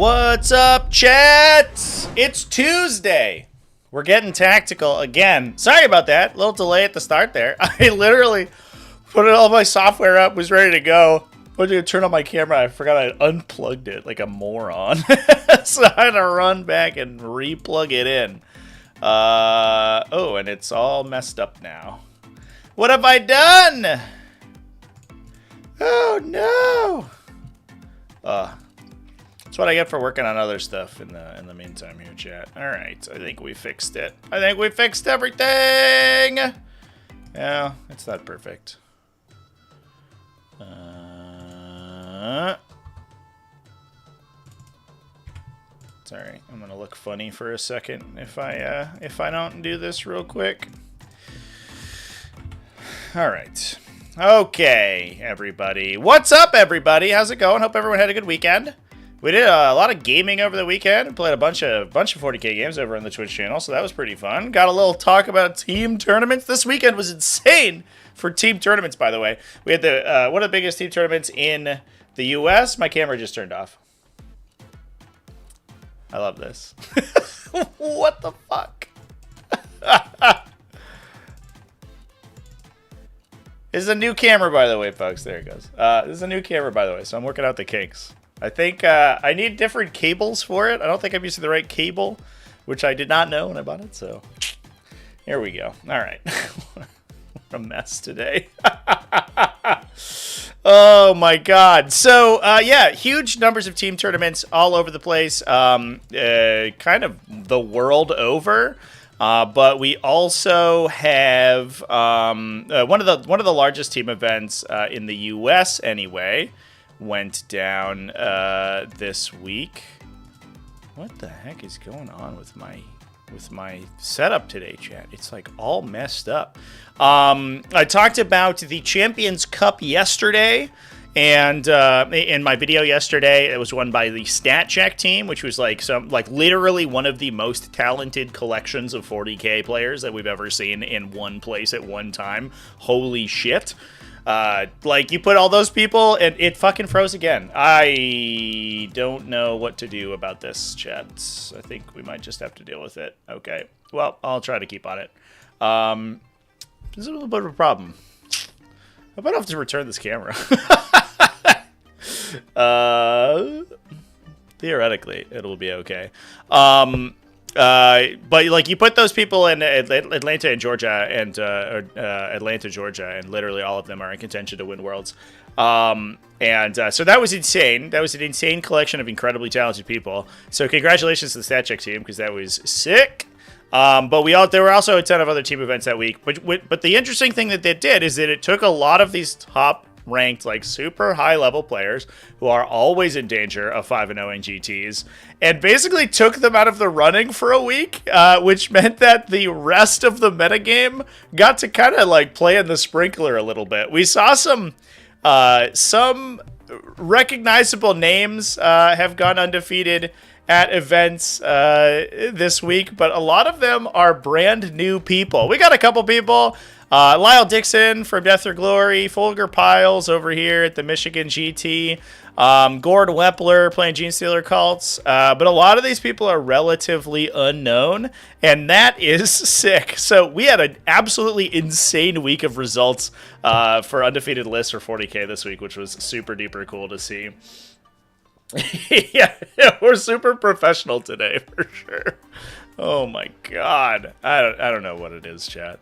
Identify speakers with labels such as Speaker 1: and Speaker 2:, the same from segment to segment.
Speaker 1: What's up, chat? It's Tuesday. We're getting tactical again. Sorry about that. A little delay at the start there. I literally put all my software up, was ready to go. Went to turn on my camera. I forgot I unplugged it like a moron. So I had to run back and re-plug it in. Oh, and it's all messed up now. What have I done? Oh, no. That's what I get for working on other stuff in the meantime here, chat. All right, I think we fixed it. I think we fixed everything. Yeah, it's not perfect. Sorry, I'm gonna look funny for a second if I don't do this real quick. All right. Okay, everybody. What's up, everybody? How's it going? Hope everyone had a good weekend. We did a lot of gaming over the weekend and played a bunch of 40k games over on the Twitch channel, so that was pretty fun. Got a little talk about team tournaments. This weekend was insane for team tournaments, by the way. We had the one of the biggest team tournaments in the U.S. My camera just turned off. I love this. What the fuck? This is a new camera, by the way, folks. There it goes. This is a new camera, by the way, so I'm working out the kinks. I think I need different cables for it. I don't think I'm using the right cable, which I did not know when I bought it, so here we go. All right. What a mess today. Oh, my God. So, yeah, huge numbers of team tournaments all over the place, kind of the world over. But we also have one of the largest team events in the U.S. anyway. Went down this week. What the heck is going on with my setup today, chat? It's like all messed up. I talked about the Champions Cup yesterday, and in my video yesterday, it was won by the Stat Check team, which was like literally one of the most talented collections of 40k players that we've ever seen in one place at one time. Holy shit. Like, you put all those people, and it fucking froze again. I don't know what to do about this, chat. I think we might just have to deal with it. Okay. Well, I'll try to keep on it. There's a little bit of a problem. I might have to return this camera. Theoretically, it'll be okay. But like, you put those people in Atlanta and Georgia, and Atlanta, Georgia, and literally all of them are in contention to win Worlds. So that was insane. That was an insane collection of incredibly talented people. So congratulations to the StatCheck team, because that was sick. But there were also a ton of other team events that week. But the interesting thing that they did is that it took a lot of these top ranked, like, super high level players who are always in danger of 5-0 GTs, and basically took them out of the running for a week, which meant that the rest of the metagame got to kind of like play in the sprinkler a little bit. We saw some recognizable names have gone undefeated at events this week, but a lot of them are brand new people. We got a couple people. Lyle Dixon from Death or Glory, Folger Piles over here at the Michigan GT, Gord Wepler playing Gene Stealer Cults, but a lot of these people are relatively unknown, and that is sick. So we had an absolutely insane week of results for undefeated lists for 40k this week, which was super duper cool to see. yeah, we're super professional today for sure. Oh my God, I don't know what it is, chat.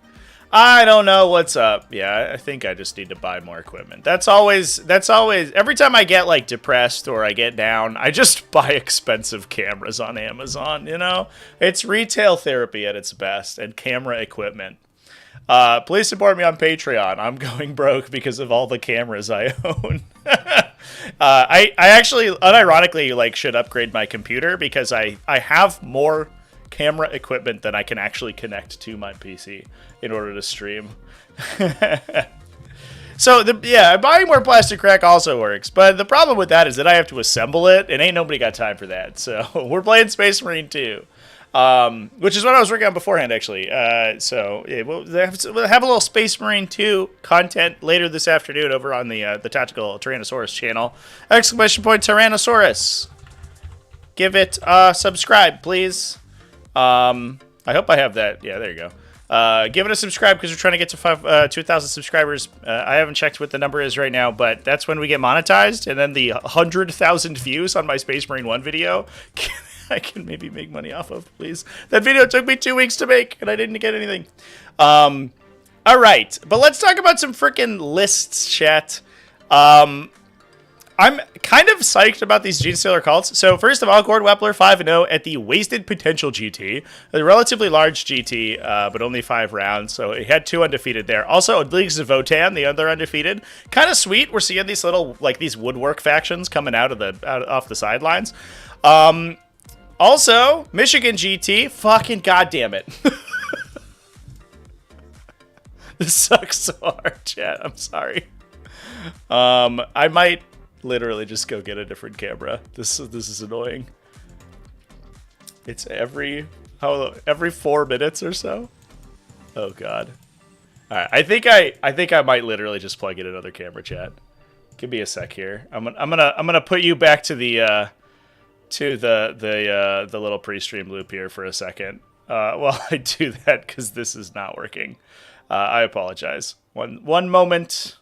Speaker 1: I don't know what's up. Yeah, I think I just need to buy more equipment. That's always, every time I get, like, depressed or I get down, I just buy expensive cameras on Amazon, you know? It's retail therapy at its best, and camera equipment. Please support me on Patreon. I'm going broke because of all the cameras I own. I actually, unironically, like, should upgrade my computer because I have more camera equipment than I can actually connect to my PC in order to stream. So, buying more plastic crack also works, but the problem with that is that I have to assemble it, and ain't nobody got time for that. So, we're playing Space Marine 2, which is what I was working on beforehand, actually. We'll have a little Space Marine 2 content later this afternoon over on the Tactical Tyrannosaurus channel. ! Tyrannosaurus. give it a subscribe, please. I hope I have that. Yeah, there you go. Give it a subscribe because we're trying to get to 2,000 subscribers. I haven't checked what the number is right now, but that's when we get monetized. And then the 100,000 views on my Space Marine 1 video, I can maybe make money off of, please. That video took me 2 weeks to make, and I didn't get anything. All right, but let's talk about some freaking lists, chat. I'm kind of psyched about these Genestealer cults. So first of all, Gord Wepler 5-0 at the Wasted Potential GT. A relatively large GT, but only 5 rounds. So he had 2 undefeated there. Also, Leagues of Votann, the other undefeated. Kind of sweet. We're seeing these little, like these woodwork factions coming out of off the sidelines. Also, Michigan GT. Fucking goddamn it. This sucks so hard, chat. I'm sorry. I might literally just go get a different camera. This is annoying. It's every 4 minutes or so. Oh god. All right, I think I might literally just plug in another camera, chat. Give me a sec here. I'm gonna put you back to the little pre-stream loop here for a second. While I do that because this is not working. I apologize. One moment.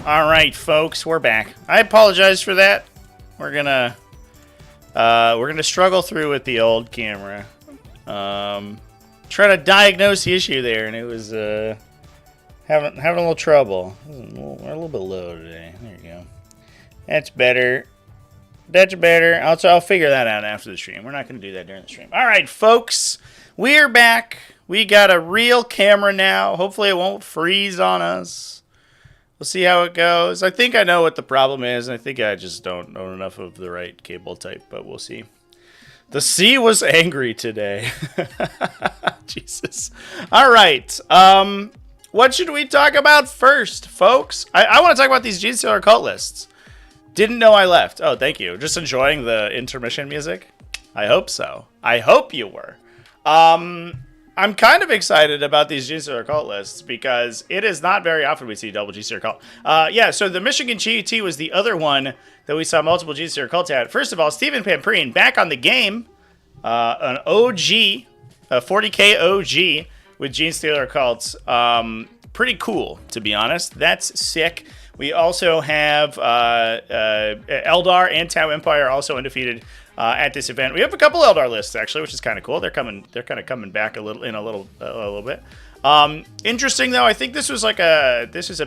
Speaker 1: All right, folks, we're back. I apologize for that. We're gonna struggle through with the old camera. Try to diagnose the issue there, and it was having a little trouble. We're a little bit low today. There you go. That's better. That's better. I'll figure that out after the stream. We're not going to do that during the stream. All right, folks. We're back. We got a real camera now. Hopefully it won't freeze on us. We'll see how it goes. I think I know what the problem is. I think I just don't know enough of the right cable type, but we'll see. The sea was angry today. Jesus. All right. What should we talk about first, folks? I want to talk about these GSC cult lists. Didn't know I left. Oh, thank you. Just enjoying the intermission music? I hope so. I hope you were. I'm kind of excited about these GSC cult lists because it is not very often we see double GSC cult. Yeah, so the Michigan GT was the other one that we saw multiple GSC cults at. First of all, Stephen Pamprine back on the game. An OG, a 40k OG with Gene Stealer cults. Pretty cool, to be honest. That's sick. We also have Eldar and Tau Empire also undefeated at this event. We have a couple Eldar lists actually, which is kind of cool. They're kind of coming back a little bit. Interesting though. I think this was a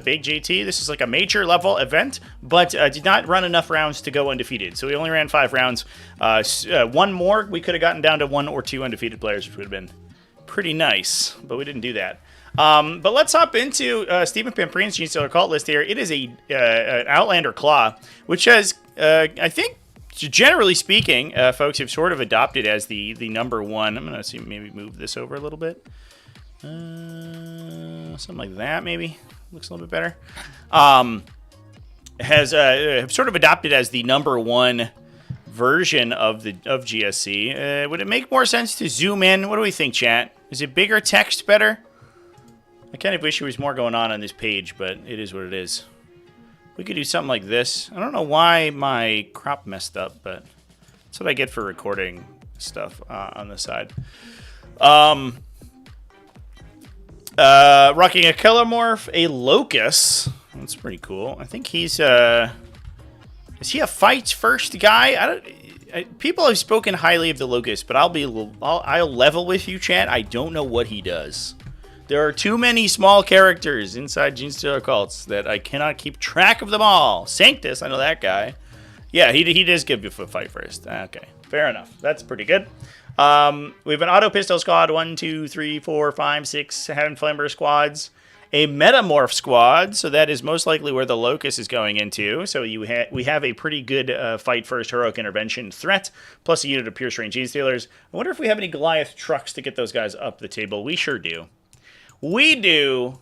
Speaker 1: big GT. This is like a major level event, but did not run enough rounds to go undefeated. So we only ran 5 rounds. One more, we could have gotten down to 1 or 2 undefeated players, which would have been pretty nice, but we didn't do that. But let's hop into Stephen Pamprine's Gene Stealer cult list here. It is an Outlander Claw, which has, I think, generally speaking, folks have sort of adopted as the number one. I'm going to see maybe move this over a little bit. Something like that, maybe. Looks a little bit better. Have sort of adopted as the number one version of GSC. Would it make more sense to zoom in? What do we think, chat? Is it bigger text better? I kind of wish there was more going on this page, but it is what it is. We could do something like this. I don't know why my crop messed up, but that's what I get for recording stuff on the side. Rocking a Kilomorph, a Locust. That's pretty cool. I think he's is he a fights first guy? People have spoken highly of the Locust, but I'll level with you, chat. I don't know what he does. There are too many small characters inside Gene Stealer cults that I cannot keep track of them all. Sanctus, I know that guy. Yeah, he does give you a fight first. Okay, fair enough. That's pretty good. We have an Auto Pistol squad. 1, 2, 3, 4, 5, 6, 7 Flamber squads. A Metamorph squad, so that is most likely where the Locust is going into. So we have a pretty good fight first heroic intervention threat, plus a unit of Pierce Range Gene Stealers. I wonder if we have any Goliath trucks to get those guys up the table. We sure do. We do.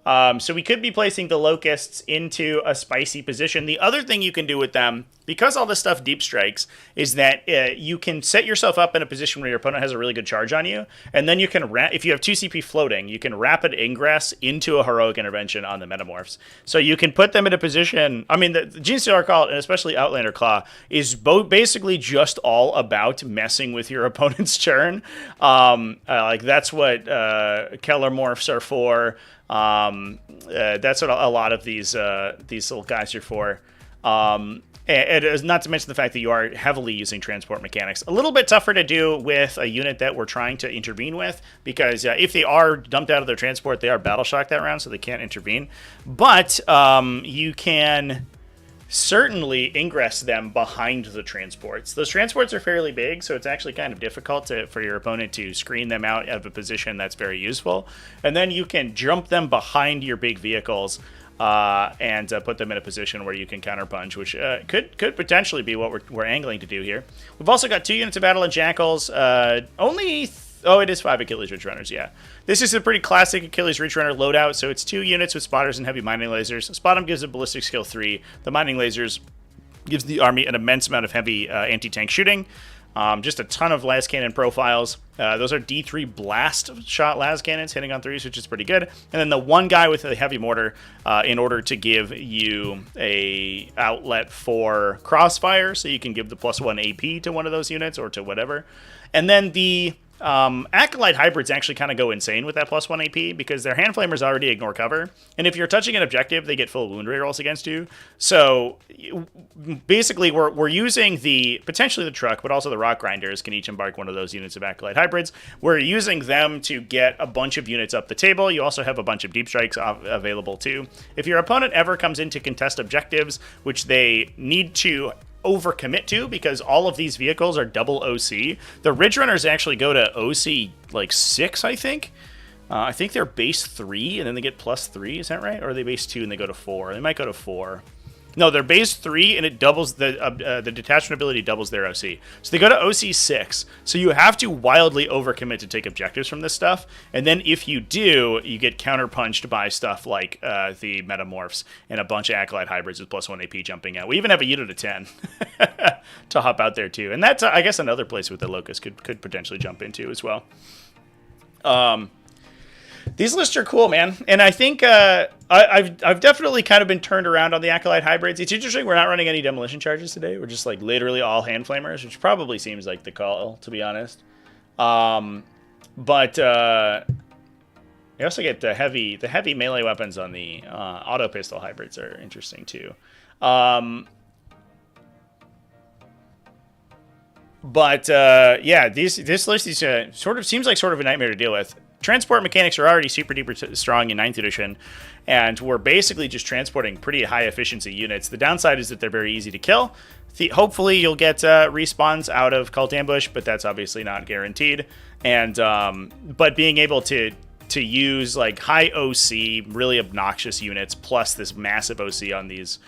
Speaker 1: So we could be placing the Locusts into a spicy position. The other thing you can do with them, because all this stuff deep strikes, is that you can set yourself up in a position where your opponent has a really good charge on you, and then you can, if you have 2 CP floating, you can rapid ingress into a heroic intervention on the Metamorphs. So you can put them in a position. I mean, the Gene Stealer cult, and especially Outlander Claw, is basically just all about messing with your opponent's turn. Like that's what Kellermorphs are for. That's what a lot of these little guys are for. And not to mention the fact that you are heavily using transport mechanics. A little bit tougher to do with a unit that we're trying to intervene with, because if they are dumped out of their transport, they are battle shocked that round, so they can't intervene. But you can certainly ingress them behind the transports. Those transports are fairly big, so it's actually kind of difficult for your opponent to screen them out of a position that's very useful. And then you can jump them behind your big vehicles and put them in a position where you can counterpunch, which could potentially be what we're angling to do here. We've also got 2 units of Battle and Jackals. Oh, it is 5 Achilles Ridge Runners, yeah. This is a pretty classic Achilles Ridge Runner loadout, so it's 2 units with spotters and heavy mining lasers. Spot 'em gives a ballistic skill 3. The mining lasers gives the army an immense amount of heavy anti-tank shooting. Just a ton of las cannon profiles. Those are D3 blast shot las cannons hitting on 3s, which is pretty good. And then the one guy with a heavy mortar in order to give you a outlet for crossfire, so you can give the +1 AP to one of those units or to whatever. And then the Acolyte hybrids actually kind of go insane with that +1 AP because their hand flamers already ignore cover, and if you're touching an objective, they get full wound rerolls against you. So basically, we're using potentially the truck, but also the rock grinders can each embark one of those units of acolyte hybrids. We're using them to get a bunch of units up the table. You also have a bunch of deep strikes available too. If your opponent ever comes in to contest objectives, which they need to overcommit to because all of these vehicles are double OC. The Ridge Runners actually go to OC like 6, I think. I think they're base 3 and then they get +3. Is that right? Or are they base 2 and they go to 4? They might go to 4. No, they're base 3 and it doubles the detachment ability doubles their OC. So they go to OC 6. So you have to wildly overcommit to take objectives from this stuff. And then if you do, you get counterpunched by stuff like the Metamorphs and a bunch of Acolyte hybrids with +1 AP jumping out. We even have a unit of 10 to hop out there too. And that's, I guess, another place with the Locust could potentially jump into as well. These lists are cool, man. And I think I've definitely kind of been turned around on the Acolyte hybrids. It's interesting we're not running any demolition charges today. We're just like literally all hand flamers, which probably seems like the call, to be honest. But you also get the heavy melee weapons on the auto pistol hybrids are interesting too. Yeah, this list is seems like sort of a nightmare to deal with. Transport mechanics are already super duper strong in 9th edition, and we're basically just transporting pretty high efficiency units. The downside is that they're very easy to kill. Hopefully you'll get respawns out of Cult Ambush, but that's obviously not guaranteed. And but being able to use like high OC, really obnoxious units, plus this massive OC on these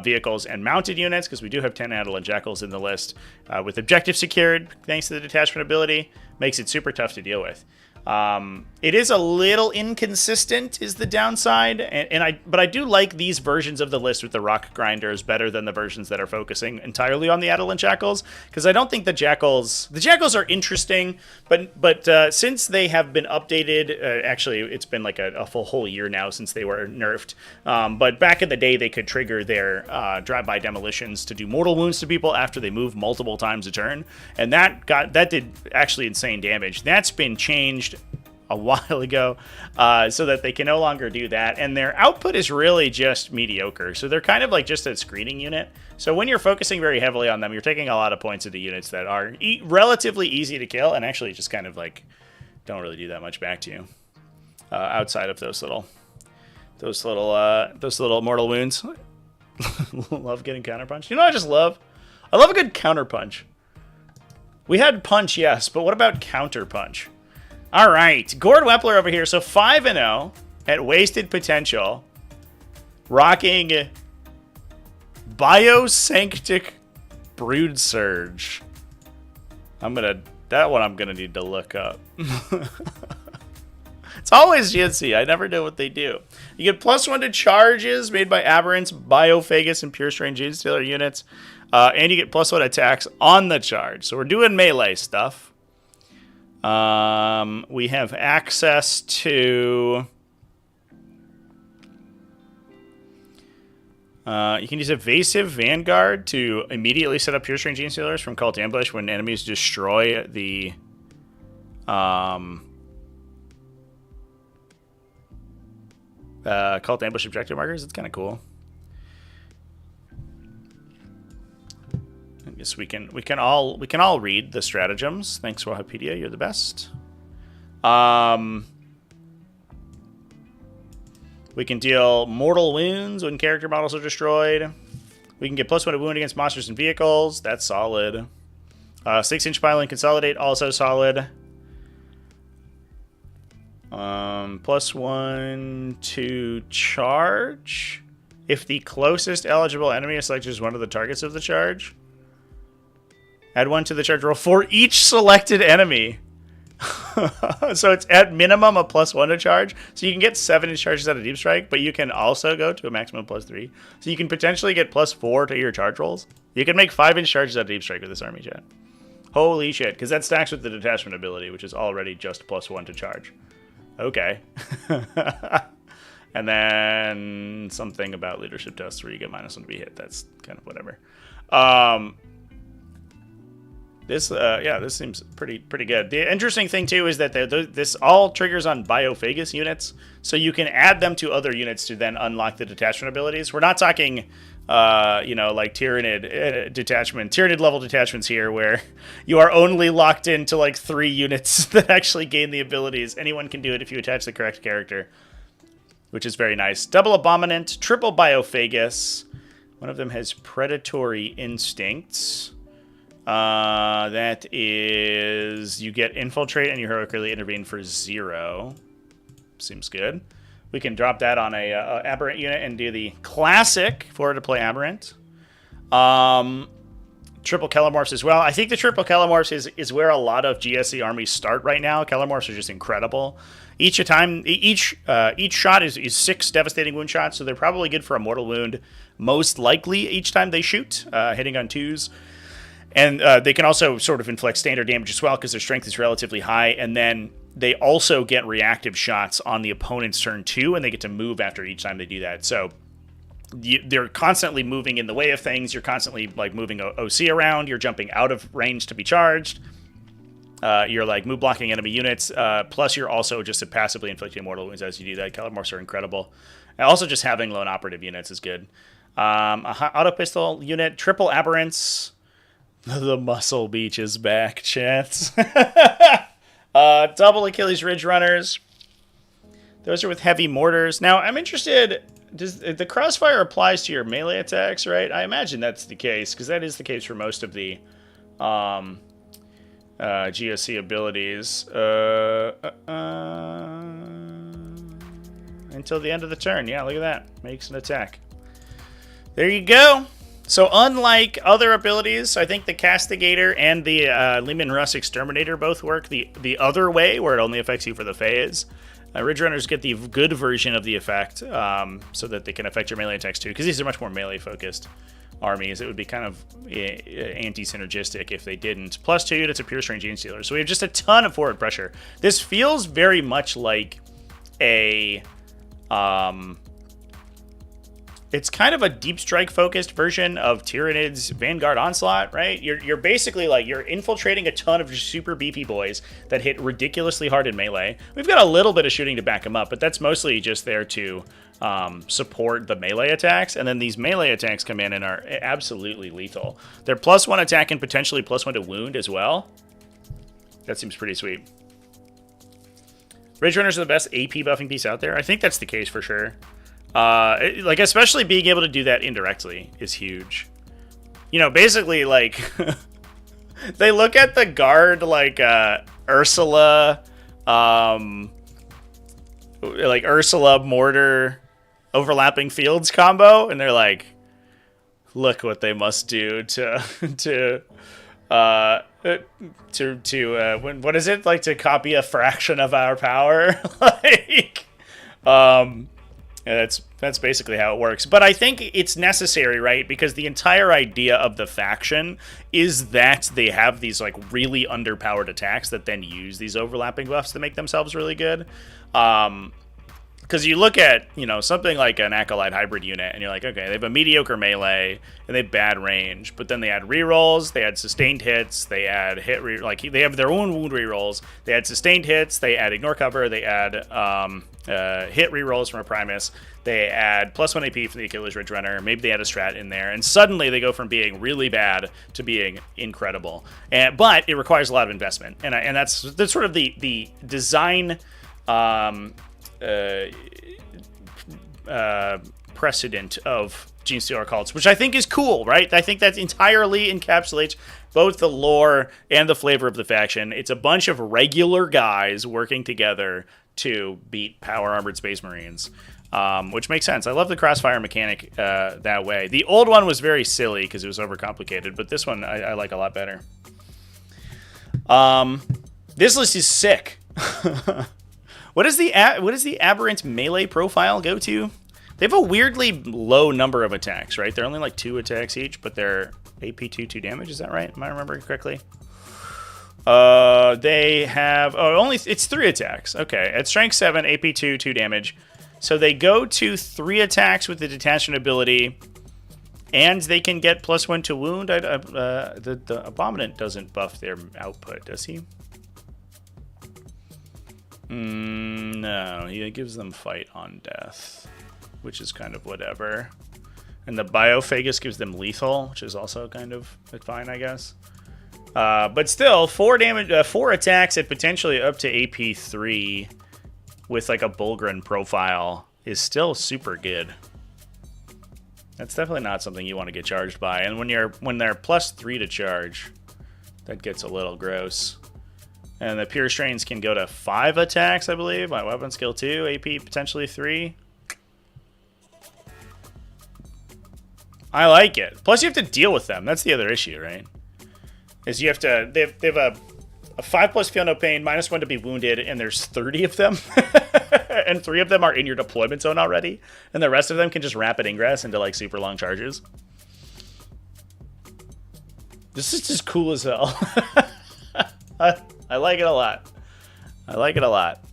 Speaker 1: vehicles and mounted units, because we do have 10 Adolin Jackals in the list, with objective secured thanks to the detachment ability, makes it super tough to deal with. It is a little inconsistent is the downside, but I do like these versions of the list with the rock grinders better than the versions that are focusing entirely on the Adolin Jackals, because I don't think the Jackals are interesting, but since they have been updated, actually it's been like a whole year now since they were nerfed, but back in the day they could trigger their drive-by demolitions to do mortal wounds to people after they move multiple times a turn, and that did actually insane damage. That's been changed a while ago, so that they can no longer do that, and their output is really just mediocre, so they're kind of like just a screening unit. So when you're focusing very heavily on them, you're taking a lot of points into units that are relatively easy to kill and actually just kind of like don't really do that much back to you, outside of those little mortal wounds. Love getting counterpunched. You know what I love a good counterpunch. We had punch, yes, but what about counterpunch? All right, Gord Wepler over here. So 5-0 at Wasted Potential, rocking Biosanctic Broodsuge. I'm gonna need to look up. It's always GSC. I never know what they do. You get +1 to charges made by Aberrants, Biophagus, and Pure Strain Gene Stealer units, and you get +1 attacks on the charge. So we're doing melee stuff. We have access to... you can use Evasive Vanguard to immediately set up Pure Strain Gene Stealers from Cult Ambush when enemies destroy the... Cult Ambush objective markers. It's kind of cool. I guess we can all read the stratagems. Thanks, Wahapedia. You're the best. We can deal mortal wounds when character models are destroyed. We can get +1 to wound against monsters and vehicles. That's solid. 6-inch pile and consolidate, also solid. +1 to charge if the closest eligible enemy is selected as one of the targets of the charge. Add 1 to the charge roll for each selected enemy. So it's at minimum a +1 to charge. So you can get 7-inch charges out of Deep Strike, but you can also go to a maximum +3. So you can potentially get +4 to your charge rolls. You can make 5-inch charges out of Deep Strike with this army, chat. Holy shit, because that stacks with the detachment ability, which is already just +1 to charge. Okay. And then something about leadership tests where you get -1 to be hit. That's kind of whatever. Yeah, this seems pretty good. The interesting thing too is that this all triggers on Biophagus units, so you can add them to other units to then unlock the detachment abilities. We're not talking, you know, like Tyranid level detachments here, where you are only locked into like 3 units that actually gain the abilities. Anyone can do it if you attach the correct character, which is very nice. Double Abominant, triple Biophagus. One of them has predatory instincts. That is, you get infiltrate and you heroically intervene for 0. Seems good. We can drop that on a aberrant unit and do the classic for her to play aberrant. Triple Kellamorphs as well. I think the triple Kellamorphs is where a lot of GSC armies start right now. Kellamorphs are just incredible. Each shot is 6 devastating wound shots, so they're probably good for a mortal wound, most likely each time they shoot, hitting on 2s. And they can also sort of inflict standard damage as well because their strength is relatively high. And then they also get reactive shots on the opponent's turn 2, and they get to move after each time they do that. So they're constantly moving in the way of things. You're constantly like moving OC around. You're jumping out of range to be charged. You're like move blocking enemy units. Plus, you're also just passively inflicting mortal wounds as you do that. Kellamorphs are incredible. And also, just having lone operative units is good. Auto pistol unit, triple aberrants. The Muscle Beach is back, chance. Double Achilles Ridge Runners. Those are with heavy mortars. Now, I'm interested, does the crossfire applies to your melee attacks, right? I imagine that's the case, because that is the case for most of the GSC abilities. Until the end of the turn. Yeah, look at that. Makes an attack. There you go. So unlike other abilities, I think the Castigator and the Leman Russ Exterminator both work the other way, where it only affects you for the phase. Ridge Runners get the good version of the effect, so that they can affect your melee attacks too, because these are much more melee-focused armies. It would be kind of anti-synergistic if they didn't. Plus 2 units of Pure Strange Gene Stealer. So we have just a ton of forward pressure. This feels very much like a... it's kind of a deep strike focused version of Tyranids Vanguard Onslaught, right? You're basically like, you're infiltrating a ton of super beefy boys that hit ridiculously hard in melee. We've got a little bit of shooting to back them up, but that's mostly just there to support the melee attacks. And then these melee attacks come in and are absolutely lethal. They're +1 attack and potentially +1 to wound as well. That seems pretty sweet. Ridge Runners are the best AP buffing piece out there. I think that's the case for sure. Like, especially being able to do that indirectly is huge. You know, basically, like, they look at the guard, like, Ursula, like, Ursula, Mortar, Overlapping Fields combo, and they're like, look what they must do to what is it? Like, to copy a fraction of our power? Like, and that's basically how it works. But I think it's necessary, right? Because the entire idea of the faction is that they have these like really underpowered attacks that then use these overlapping buffs to make themselves really good. Because you look at, you know, something like an Acolyte hybrid unit, and you're like, okay, they have a mediocre melee, and they have bad range, but then they add rerolls, they add sustained hits, they add they have their own wound rerolls, they add sustained hits, they add ignore cover, they add hit rerolls from a Primus, they add +1 AP from the Achilles Ridge Runner, maybe they add a strat in there, and suddenly they go from being really bad to being incredible. But it requires a lot of investment, and that's sort of the design precedent of Genestealer cults, which I think is cool, right? I think that entirely encapsulates both the lore and the flavor of the faction. It's a bunch of regular guys working together to beat power armored Space Marines, which makes sense. I love the crossfire mechanic that way. The old one was very silly because it was overcomplicated, but this one I like a lot better. This list is sick. What does the aberrant melee profile go to? They have a weirdly low number of attacks, right? They're only like 2 attacks each, but they're AP 2 damage. Is that right? Am I remembering correctly? They have it's 3 attacks. Okay, at strength 7, AP 2 damage. So they go to 3 attacks with the detachment ability, And they can get +1 to wound. The Abominant doesn't buff their output, does he? No, he gives them fight on death, which is kind of whatever. And the Biophagus gives them lethal, which is also kind of fine, I guess. But still, 4 damage, 4 attacks at potentially up to AP 3 with like a Bulgrin profile is still super good. That's definitely not something you want to get charged by. And when they're +3 to charge, that gets a little gross. And the Pure Strains can go to 5 attacks, I believe. My weapon skill 2, AP potentially 3. I like it. Plus, you have to deal with them. That's the other issue, right? Is you have to... They have a 5+ feel no pain, -1 to be wounded, and there's 30 of them. And 3 of them are in your deployment zone already. And the rest of them can just rapid ingress into, like, super long charges. This is just cool as hell. I like it a lot. I like it a lot.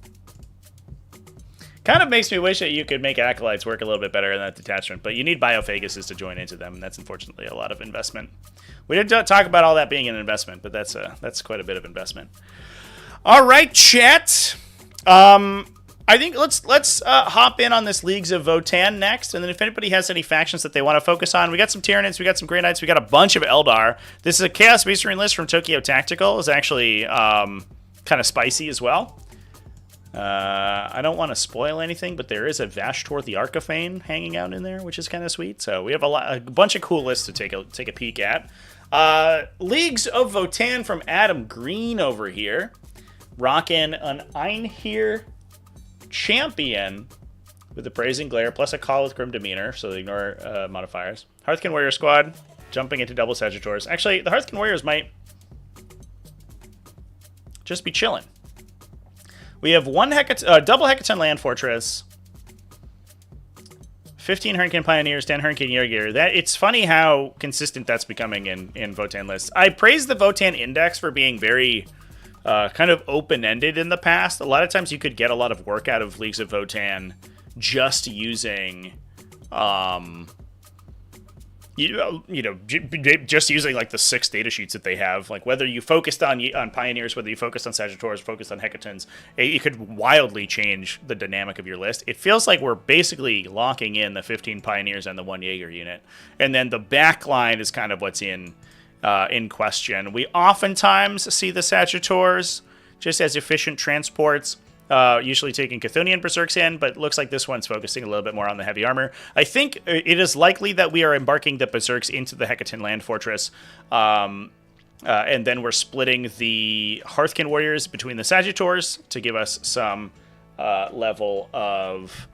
Speaker 1: Kind of makes me wish that you could make Acolytes work a little bit better in that detachment, but you need Biophaguses to join into them, and that's unfortunately a lot of investment. We didn't talk about all that being an investment, but that's quite a bit of investment. All right, chat. I think let's hop in on this Leagues of Votann next, and then if anybody has any factions that they want to focus on, we got some Tyranids, we got some Grey Knights, we got a bunch of Eldar. This is a Chaos Beast Marine list from Tokyo Tactical. It's actually kind of spicy as well. I don't want to spoil anything, but there is a Vashtor the Archaphane hanging out in there, which is kind of sweet. So we have a bunch of cool lists to take a peek at. Leagues of Votann from Adam Green over here, rocking an Einhir Champion with the Brazen Glare plus a Call with Grim Demeanor, so they ignore modifiers. Hearthkin Warrior Squad jumping into double Sagittors. Actually, the Hearthkin Warriors might just be chilling. We have double Hecaton Land Fortress, 15 Hurricane Pioneers, 10 Hurricane Yeargear. It's funny how consistent that's becoming in Votann lists. I praise the Votann Index for being very kind of open-ended in the past. A lot of times you could get a lot of work out of Leagues of Votann just using... just using like the 6 data sheets that they have, like whether you focused on Pioneers, whether you focused on Sagittars, focused on Hecatons, it could wildly change the dynamic of your list. It feels like we're basically locking in the 15 Pioneers and the 1 Jaeger unit, and then the back line is kind of what's in question. We oftentimes see the Sagittars just as efficient transports. Usually taking Chthonian Berserks in, but looks like this one's focusing a little bit more on the heavy armor. I think it is likely that we are embarking the Berserks into the Hecaton Land Fortress, and then we're splitting the Hearthkin Warriors between the Sagittars to give us some level of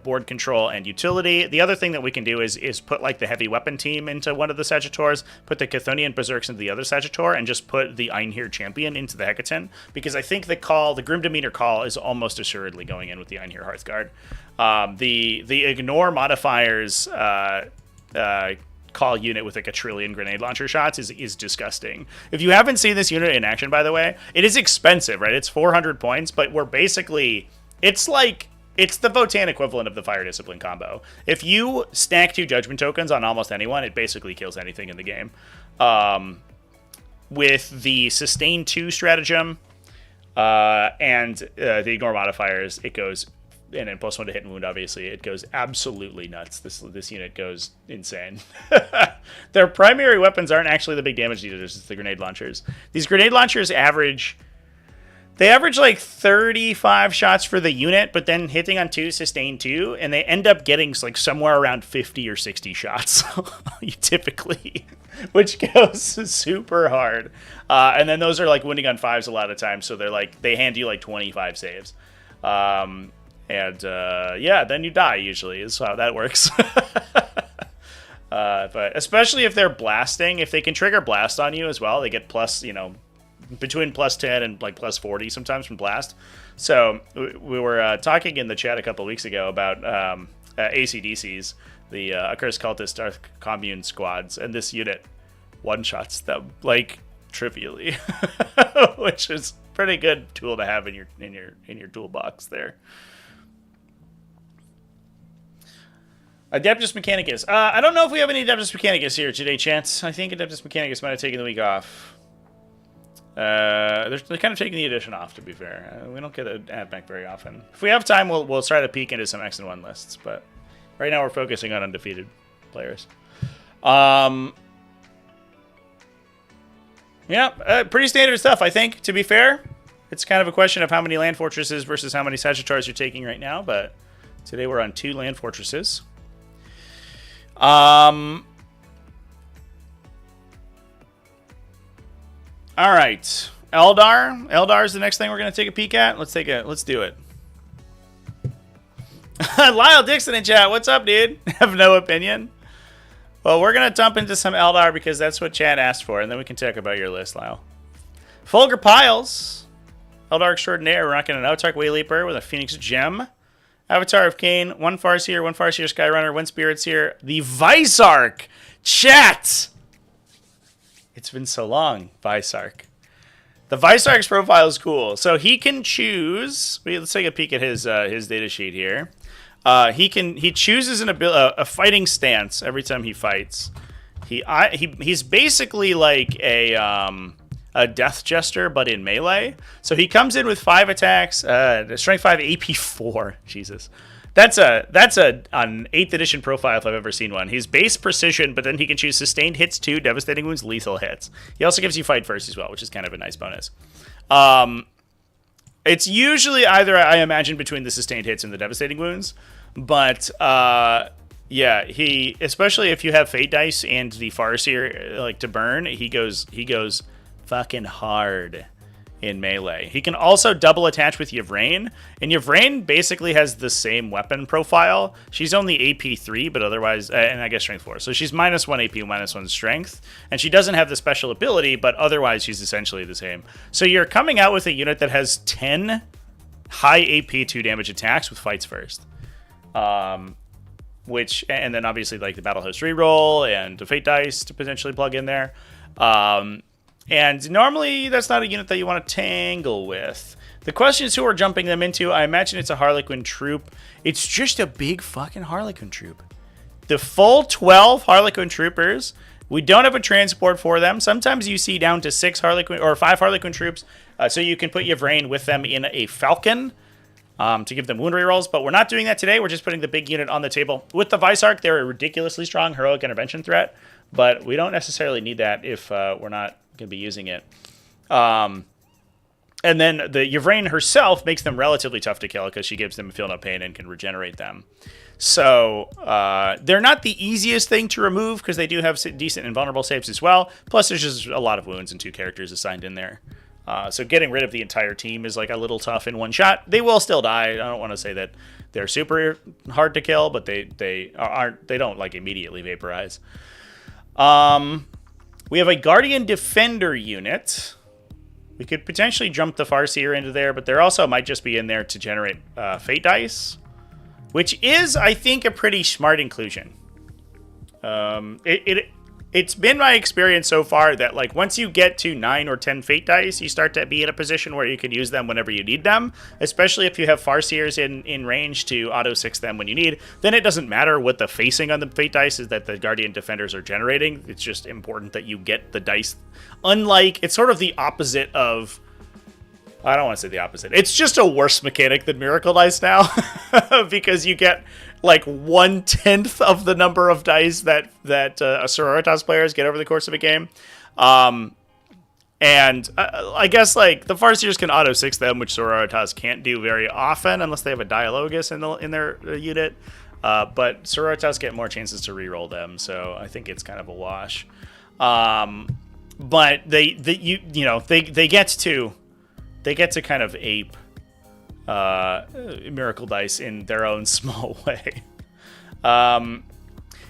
Speaker 1: board control and utility. The other thing that we can do is put like the heavy weapon team into one of the Sagittars, put the Chthonian Berserks into the other Sagittar, and just put the Einhir Champion into the Hecaton, because I think the Grim Demeanor Call is almost assuredly going in with the Einhir Hearthguard. The ignore modifiers call unit with like a trillion grenade launcher shots is disgusting. If you haven't seen this unit in action, by the way, it is expensive, right? It's 400 points, but we're basically, it's the Votann equivalent of the Fire Discipline combo. If you stack 2 Judgment tokens on almost anyone, it basically kills anything in the game. With the Sustain 2 stratagem and the Ignore modifiers, it goes, and then +1 to hit and wound, obviously, it goes absolutely nuts. This unit goes insane. Their primary weapons aren't actually the big damage dealers, it's the grenade launchers. These grenade launchers average like 35 shots for the unit, but then hitting on 2, sustain 2, and they end up getting like somewhere around 50 or 60 shots, typically, which goes super hard. And then those are like wounding on 5s a lot of times, so they hand you like 25 saves. Yeah, then you die usually is how that works. But especially if they're blasting, if they can trigger blast on you as well, they get plus, between +10 and like +40 sometimes from blast. So we were talking in the chat a couple weeks ago about ACDCs, the Accursed Cultist Dark Commune squads, and this unit one-shots them like trivially, which is pretty good tool to have in your toolbox there. Adeptus Mechanicus. I don't know if we have any Adeptus Mechanicus here today, Chance. I think Adeptus Mechanicus might have taken the week off. They're kind of taking the edition off, to be fair. We don't get an ad back very often. If we have time, we'll try to peek into some X and 1 lists, but right now we're focusing on undefeated players. Yeah, pretty standard stuff, I think, to be fair. It's kind of a question of how many land fortresses versus how many Sagittars you're taking right now, but today we're on 2 land fortresses. All right, Eldar. Eldar is the next thing we're gonna take a peek at. Let's do it. Lyle Dixon in chat. What's up, dude? Have no opinion. Well, we're gonna dump into some Eldar because that's what chat asked for, and then we can talk about your list, Lyle. Fulgur Piles. Eldar Extraordinaire. We're rocking an Autarch Wayleaper with a Phoenix Gem. Avatar of Cain, 1 Farseer, 1 Farseer Skyrunner, 1 Spirits here. The Vicearch! Chat! It's been so long, Vicearch. The Vicearch's profile is cool. So he can choose... Let's take a peek at his data sheet here. He chooses a fighting stance every time he fights. He's basically like a Death Jester, but in melee. So he comes in with 5 attacks, strength 5, AP 4. Jesus, that's an 8th edition profile if I've ever seen one. He's base precision, but then he can choose sustained hits 2, devastating wounds, lethal hits. He also gives you fight first as well, which is kind of a nice bonus. It's usually either, I imagine, between the sustained hits and the devastating wounds, but yeah, especially if you have Fate Dice and the Farseer like to burn, he goes fucking hard in melee. He can also double attach with Yvraine, and Yvraine basically has the same weapon profile. She's only AP 3, but otherwise, and I guess strength 4. So she's -1 AP, -1 strength, and she doesn't have the special ability, but otherwise she's essentially the same. So you're coming out with a unit that has 10 high AP 2 damage attacks with fights first. Which, and then obviously like the Battle Host reroll and the Fate Dice to potentially plug in there. And normally that's not a unit that you want to tangle with. The question is who we're jumping them into. I imagine it's a Harlequin troop. It's just a big fucking Harlequin troop. The full 12 Harlequin troopers. We don't have a transport for them. Sometimes you see down to 6 Harlequin or 5 Harlequin troops. So you can put Yvraine with them in a Falcon to give them wound rerolls. But we're not doing that today. We're just putting the big unit on the table. With the Vicearch, they're a ridiculously strong heroic intervention threat. But we don't necessarily need that if we're not going to be using it. And then the Yvraine herself makes them relatively tough to kill because she gives them feel no pain and can regenerate them. So they're not the easiest thing to remove because they do have decent invulnerable saves as well. Plus there's just a lot of wounds and 2 characters assigned in there. So getting rid of the entire team is like a little tough in one shot. They will still die. I don't want to say that they're super hard to kill, but they don't like immediately vaporize. We have a Guardian Defender unit. We could potentially jump the Farseer into there, but there also might just be in there to generate Fate Dice, which is, I think, a pretty smart inclusion. It's been my experience so far that like once you get to 9 or 10 Fate Dice, you start to be in a position where you can use them whenever you need them, especially if you have Farseers in range to auto-6 them when you need. Then it doesn't matter what the facing on the Fate Dice is that the Guardian Defenders are generating. It's just important that you get the dice. Unlike, it's sort of the opposite of, I don't want to say the opposite. It's just a worse mechanic than Miracle Dice now because you get like 1/10 of the number of dice that Sororitas players get over the course of a game. And I guess like the Farseers can auto-6 them, which Sororitas can't do very often unless they have a Dialogus in their unit. But Sororitas get more chances to reroll them, so I think it's kind of a wash. But they get to kind of ape Miracle Dice in their own small way.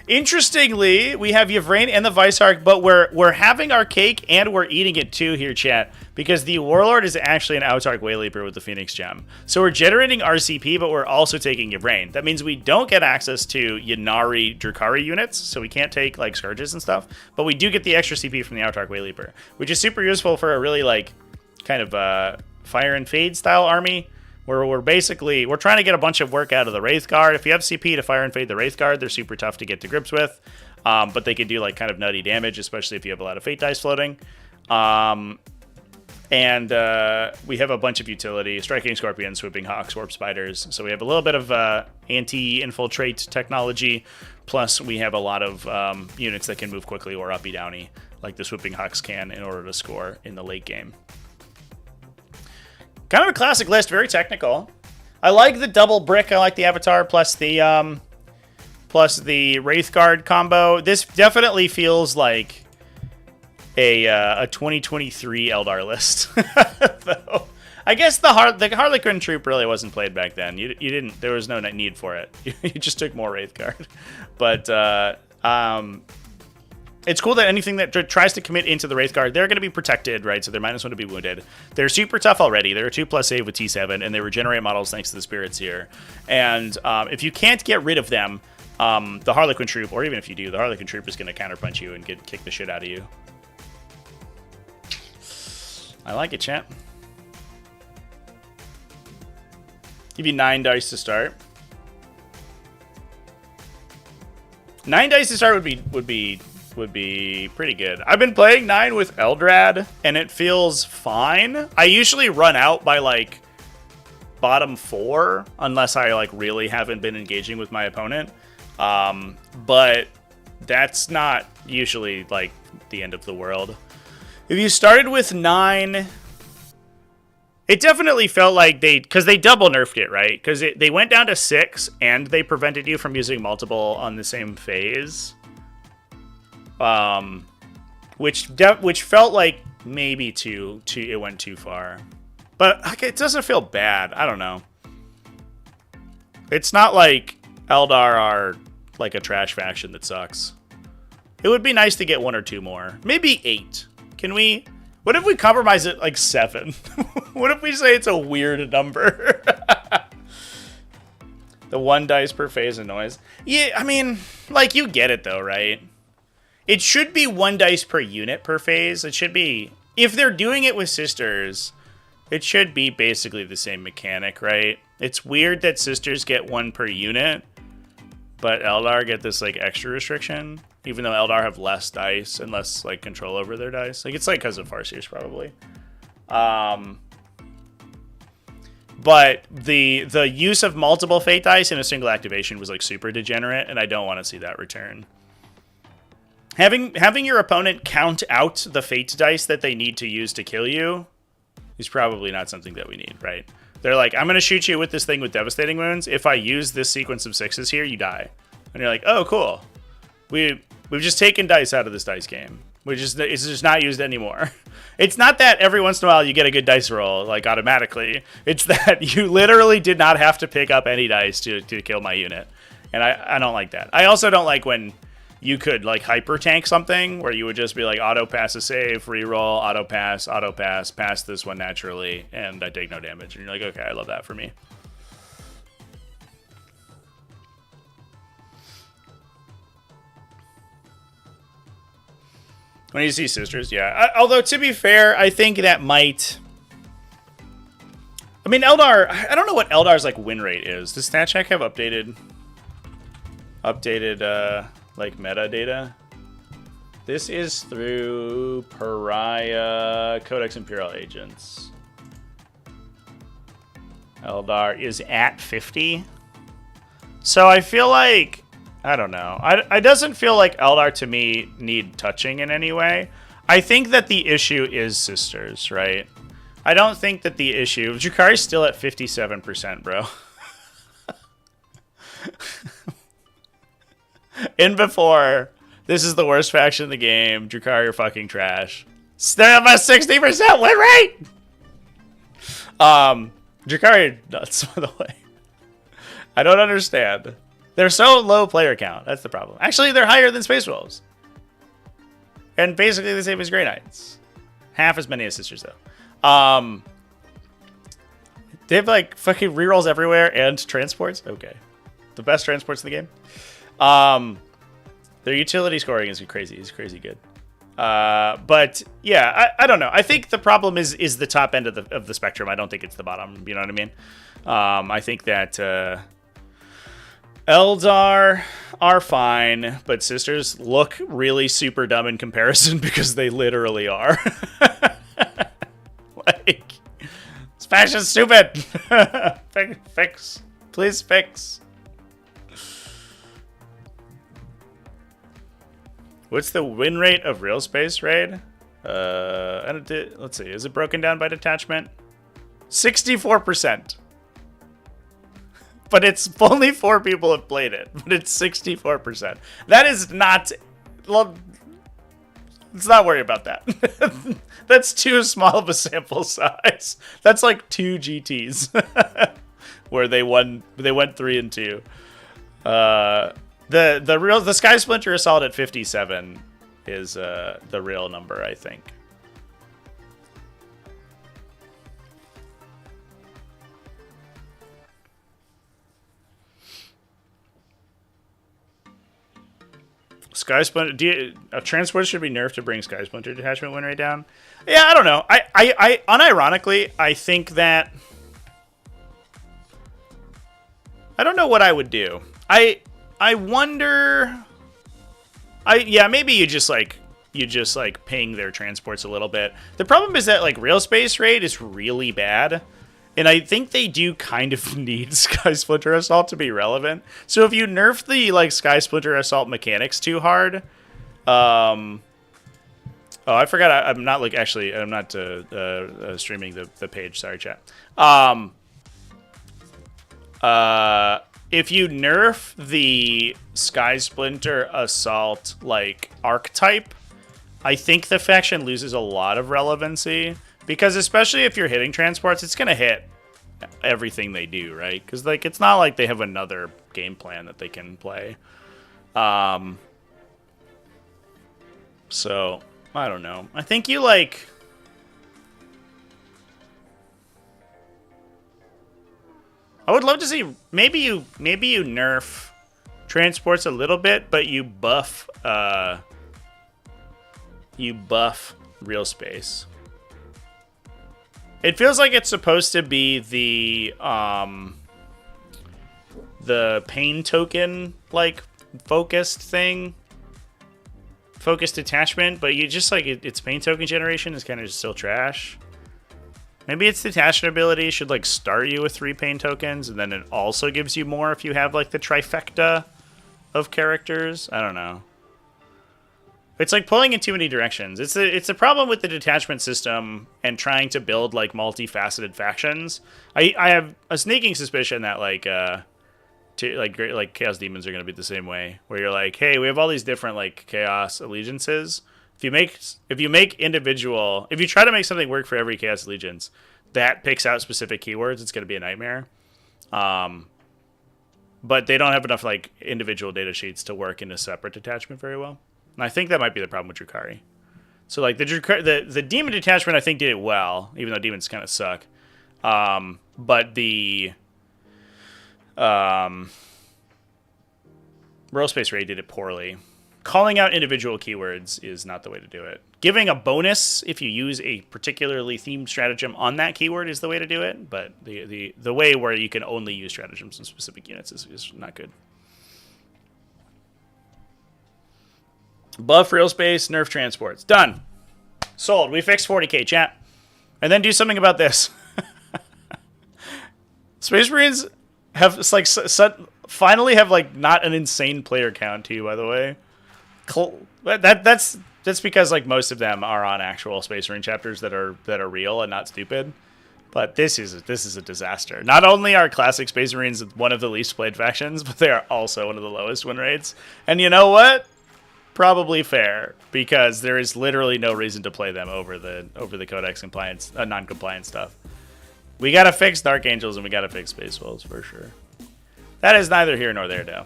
Speaker 1: Interestingly, we have Yvraine and the Vicearch, but we're having our cake and we're eating it too here, chat, because the Warlord is actually an Autarch Wayleaper with the Phoenix Gem. So we're generating RCP, but we're also taking Yvraine. That means we don't get access to Ynnari Drukhari units, so we can't take like Scourges and stuff, but we do get the extra CP from the Autarch Wayleaper, which is super useful for a really like kind of Fire and Fade style army We're trying to get a bunch of work out of the Wraith Guard. If you have CP to fire and fade the Wraith Guard, they're super tough to get to grips with. But they can do like kind of nutty damage, especially if you have a lot of fate dice floating. And we have a bunch of utility: Striking Scorpions, Swooping Hawks, Warp Spiders. So we have a little bit of anti-infiltrate technology. Plus, we have a lot of units that can move quickly or uppy downy, like the Swooping Hawks can, in order to score in the late game. Kind of a classic list, very technical. I like the double brick. I like the Avatar plus the Wraith Guard combo. This definitely feels like a 2023 Eldar list. Though I guess the Harlequin troop really wasn't played back then. You didn't. There was no need for it. You just took more Wraith Guard. But it's cool that anything that tries to commit into the Wraith Guard, they're going to be protected, right? So they're -1 to be wounded. They're super tough already. They're a 2+ save with T7, and they regenerate models thanks to the spirits here. And if you can't get rid of them, the Harlequin troop, or even if you do, the Harlequin troop is going to counterpunch you and kick the shit out of you. I like it, champ. Give you 9 dice to start. 9 dice to start would be pretty good. I've been playing 9 with Eldrad, and it feels fine. I usually run out by like bottom 4, unless I like really haven't been engaging with my opponent. But that's not usually like the end of the world. If you started with 9, it definitely felt like because they double nerfed it, right? Because they went down to 6 and they prevented you from using multiple on the same phase. Which felt like maybe it went too far. But like, it doesn't feel bad. I don't know. It's not like Eldar are like a trash faction that sucks. It would be nice to get 1 or 2 more. Maybe 8. Can we? What if we compromise it like 7? What if we say it's a weird number? The 1 dice per phase of noise. Yeah, I mean, like, you get it though, right? It should be 1 dice per unit per phase. It should be, if they're doing it with sisters, it should be basically the same mechanic, right? It's weird that sisters get 1 per unit, but Eldar get this like extra restriction, even though Eldar have less dice and less like control over their dice. Like, it's like because of Farseers probably. But the use of multiple fate dice in a single activation was like super degenerate, and I don't want to see that return. Having your opponent count out the fate dice that they need to use to kill you is probably not something that we need, right? They're like, I'm going to shoot you with this thing with devastating wounds. If I use this sequence of 6s here, you die. And you're like, oh, cool. We've just taken dice out of this dice game. It's just not used anymore. It's not that every once in a while you get a good dice roll, like, automatically. It's that you literally did not have to pick up any dice to kill my unit. And I don't like that. I also don't like when you could, like, hyper tank something, where you would just be like, auto pass a save, reroll, auto pass, pass this one naturally, and I take no damage. And you're like, okay, I love that for me. When you see sisters, yeah. Although, to be fair, I think that might... I mean, Eldar... I don't know what Eldar's, like, win rate is. Does StatCheck have updated, like, metadata? This is through Pariah Codex Imperial Agents. Eldar is at 50. So I feel like... I don't know. It doesn't feel like Eldar to me need touching in any way. I think that the issue is sisters, right? I don't think that the issue... Drukhari's still at 57%, bro. In before, this is the worst faction in the game. Drukhari are fucking trash. They have a 60% win rate! Drukhari are nuts, by the way. I don't understand. They're so low player count. That's the problem. Actually, they're higher than Space Wolves. And basically the same as Grey Knights. Half as many as Sisters, though. They have, like, fucking rerolls everywhere and transports. Okay. The best transports in the game. Their utility scoring is crazy. It's crazy good. But yeah, I don't know. I think the problem is the top end of the spectrum. I don't think it's the bottom. You know what I mean? I think that Eldar are fine, but sisters look really super dumb in comparison because they literally are. Like, Smash is stupid. Fix. Please fix. What's the win rate of real space raid? Let's see. Is it broken down by detachment? 64%. But it's only 4 people have played it. But it's 64%. That is not... Well, let's not worry about that. That's too small of a sample size. That's like 2 GTs. Where they went 3 and 2. The Sky Splinter Assault at 57 is the real number, I think. Sky Splinter, a transport should be nerfed to bring Sky Splinter detachment win rate down. Yeah, I don't know. I unironically, I think that I don't know what I would do. I wonder. Yeah, maybe you just ping their transports a little bit. The problem is that like real space raid is really bad. And I think they do kind of need Sky Splinter Assault to be relevant. So if you nerf the like Sky Splinter Assault mechanics too hard, oh, I forgot. I'm not like actually. I'm not streaming the page. Sorry, chat. If you nerf the Sky Splinter Assault like archetype, I think the faction loses a lot of relevancy. Because especially if you're hitting transports, it's going to hit everything they do, right? Because like it's not like they have another game plan that they can play. So, I don't know. I think you like... I would love to see... Maybe you nerf transports a little bit, but you buff... real space. It feels like it's supposed to be the pain token, like, focused thing. Focused detachment, but you just, like, its pain token generation is kind of still trash. Maybe its detachment ability should, like, start you with 3 pain tokens, and then it also gives you more if you have, like, the trifecta of characters. I don't know. It's like pulling in too many directions. It's a problem with the detachment system and trying to build like multifaceted factions. I have a sneaking suspicion that like Chaos Demons are going to be the same way, where you're like, hey, we have all these different like Chaos allegiances. If you try to make something work for every Chaos allegiance that picks out specific keywords, it's going to be a nightmare. But they don't have enough like individual data sheets to work in a separate detachment very well. And I think that might be the problem with Drukhari. So, like, the Demon detachment, I think, did it well, even though Demons kind of suck. But the Royal Space Raid did it poorly. Calling out individual keywords is not the way to do it. Giving a bonus if you use a particularly themed stratagem on that keyword is the way to do it. But the way where you can only use stratagems in specific units is not good. Buff real space, nerf transports. Done. Sold. We fixed 40k, chat. And then do something about this. Space Marines have like finally have like not an insane player count too, by the way. That's because like most of them are on actual Space Marine chapters that are real and not stupid. But this is a disaster. Not only are classic Space Marines one of the least played factions, but they are also one of the lowest win rates. And you know what? Probably fair, because there is literally no reason to play them over the Codex compliance, non-compliant stuff. We gotta fix Dark Angels and we gotta fix Space Wolves for sure. That is neither here nor there, though.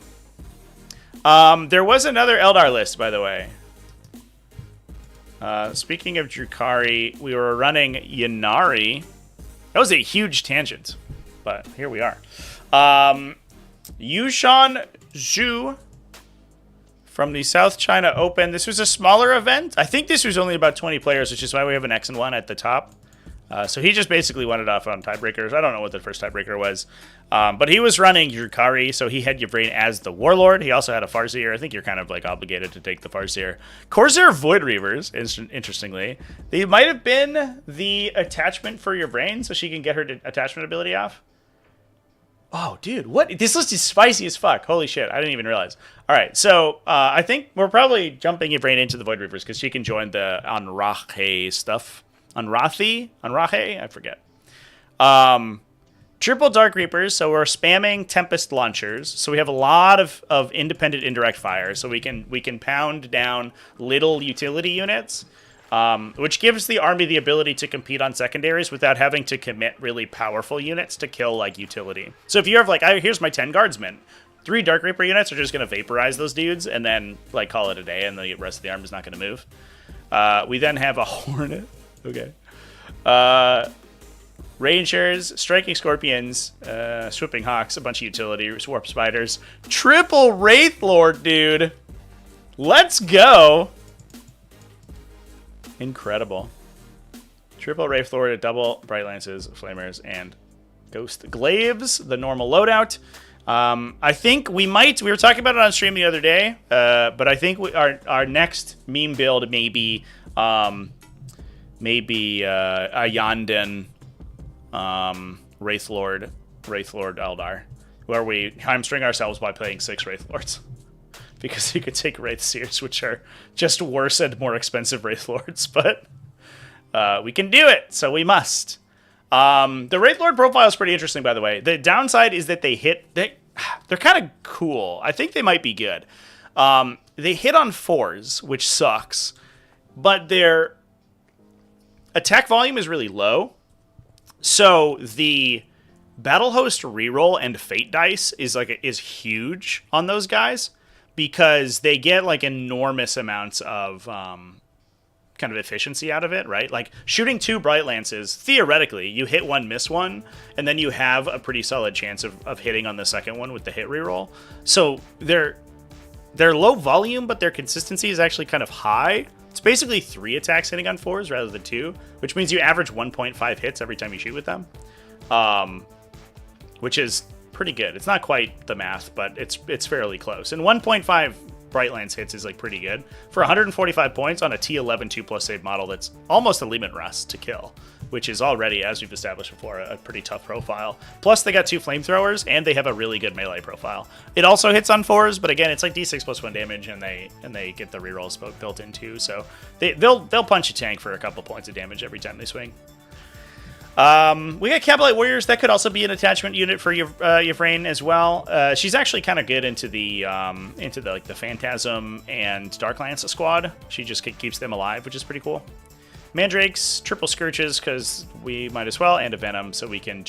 Speaker 1: There was another Eldar list, by the way. Speaking of Drukhari, we were running Ynnari. That was a huge tangent, but here we are. Yushan Zhu from the South China Open. This was a smaller event. I think this was only about 20 players, which is why we have an X and 1 at the top. So he just basically won it off on tiebreakers. I don't know what the first tiebreaker was. But he was running Yurkari, so he had Yvrain as the Warlord. He also had a Farseer. I think you're kind of like obligated to take the Farseer. Corsair Void Reavers, interestingly. They might have been the attachment for Yvrain, so she can get her attachment ability off. Oh, dude, what? This list is spicy as fuck. Holy shit, I didn't even realize. All right, so I think we're probably jumping Yvrain into the Void Reavers because she can join the Anrache stuff. Anrache? I forget. Triple Dark Reapers, so we're spamming Tempest Launchers. So we have a lot of independent indirect fire, so we can pound down little utility units, which gives the army the ability to compete on secondaries without having to commit really powerful units to kill like utility. So if you have like, here's my 10 Guardsmen, 3 Dark Reaper units are just going to vaporize those dudes and then like call it a day, and the rest of the army is not going to move. We then have a Hornet. Okay. Rangers, Striking Scorpions, Swooping Hawks, a bunch of utility, Warp Spiders. Triple Wraithlord, dude. Let's go. Incredible. Triple Wraithlord, a double Bright Lances, Flamers, and Ghost Glaives, the normal loadout. I think we were talking about it on stream the other day, but I think our next meme build may be a Yanden Wraithlord Eldar, where we hamstring ourselves by playing 6 Wraithlords. Because you could take Wraithseers, which are just worse and more expensive Wraithlords, but we can do it, so we must. The Wraithlord profile is pretty interesting, by the way. The downside is that they're kind of cool. I think they might be good. They hit on 4s, which sucks, but their attack volume is really low. So the Battle Host reroll and Fate dice is huge on those guys because they get like enormous amounts of kind of efficiency out of it, right? Like shooting 2 Bright Lances, theoretically, you hit 1, miss 1, and then you have a pretty solid chance of hitting on the second one with the hit reroll. So they're low volume, but their consistency is actually kind of high. It's basically 3 attacks hitting on 4s rather than 2, which means you average 1.5 hits every time you shoot with them, which is pretty good. It's not quite the math, but it's fairly close. And 1.5 Bright Lance hits is like pretty good for 145 points on a T11 2+ save model that's almost a Limit Rust to kill, which is already, as we've established before, a pretty tough profile. Plus, they got 2 flamethrowers, and they have a really good melee profile. It also hits on 4s, but again, it's like D6 + 1 damage, and they get the rerolls built in too. So they'll punch a tank for a couple points of damage every time they swing. We got Cabalite Warriors. That could also be an attachment unit for Yvrain as well. She's actually kind of good into the Phantasm and Darklance squad. She just keeps them alive, which is pretty cool. Mandrakes, triple Scourges, because we might as well, and a Venom, so we can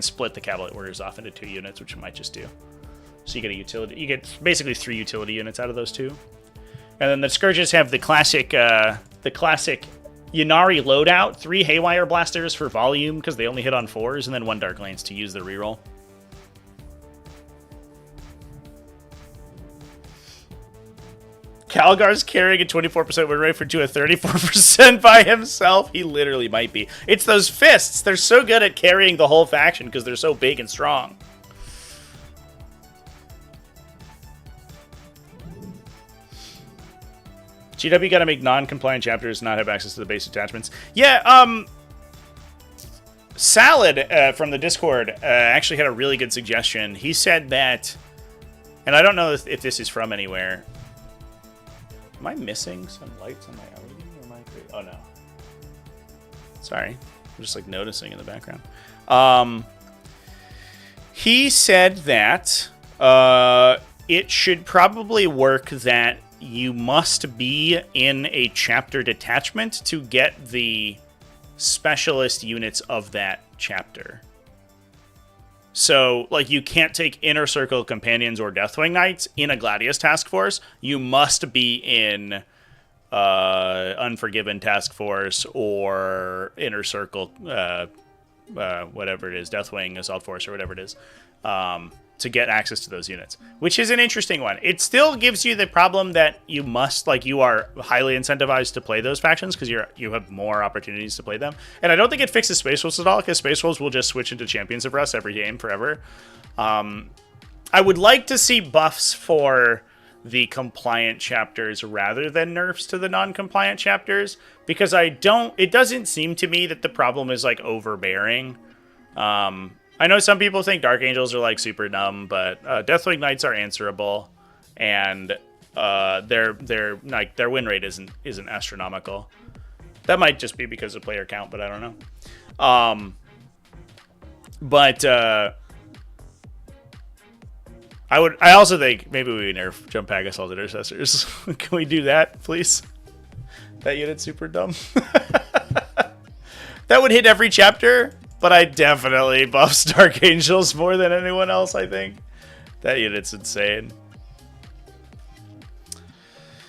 Speaker 1: split the Cabalite Warriors off into 2 units, which we might just do. So you get a utility. You get basically 3 utility units out of those 2. And then the Scourges have the classic Ynnari loadout, 3 Haywire Blasters for volume, because they only hit on 4s, and then 1 Dark Lance to use the reroll. Calgar's carrying a 24% win rate to a 34% by himself. He literally might be. It's those fists. They're so good at carrying the whole faction because they're so big and strong. GW got to make non-compliant chapters not have access to the base attachments. Yeah, Salad from the Discord actually had a really good suggestion. He said that, and I don't know if this is from anywhere. Am I missing some lights on my LED? Or am I oh, no. Sorry. I'm just, like, noticing in the background. He said that it should probably work that you must be in a chapter detachment to get the specialist units of that chapter. So, like, you can't take Inner Circle Companions or Deathwing Knights in a Gladius task force. You must be in Unforgiven task force or Inner Circle, whatever it is, Deathwing Assault Force or whatever it is. to get access to those units, which is an interesting one. It still gives you the problem that you are highly incentivized to play those factions because you have more opportunities to play them. And I don't think it fixes Space Wolves at all, because Space Wolves will just switch into Champions of Rust every game forever. I would like to see buffs for the compliant chapters rather than nerfs to the non-compliant chapters, because it doesn't seem to me that the problem is like overbearing. I know some people think Dark Angels are like super dumb, but Deathwing Knights are answerable, and their win rate isn't astronomical. That might just be because of player count, but I don't know. I also think maybe we nerf Jump Pack Assault Intercessors. Can we do that, please? That unit's super dumb. That would hit every chapter. But I definitely buff Dark Angels more than anyone else, I think. That unit's insane.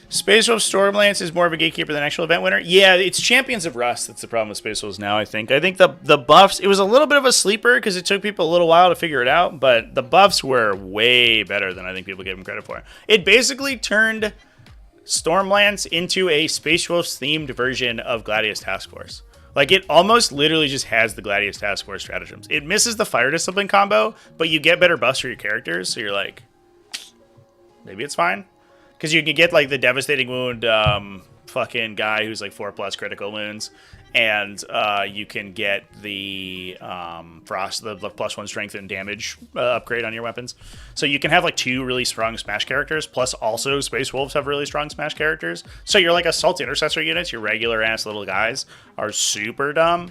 Speaker 1: Space Wolf Stormlance is more of a gatekeeper than actual event winner. Yeah, it's Champions of Rust that's the problem with Space Wolves now, I think. I think the buffs, it was a little bit of a sleeper because it took people a little while to figure it out, but the buffs were way better than I think people gave them credit for. It basically turned Stormlance into a Space Wolves themed version of Gladius Task Force. Like, it almost literally just has the Gladius Task Force stratagems. It misses the Fire Discipline combo, but you get better buffs for your characters, so you're like, maybe it's fine. Because you can get, like, the Devastating Wound fucking guy who's, like, 4+ critical wounds, and you can get the Frost, the +1 strength and damage upgrade on your weapons. So you can have, like, 2 really strong Smash characters, plus also Space Wolves have really strong Smash characters. So your, like, Assault Intercessor units, your regular-ass little guys, are super dumb.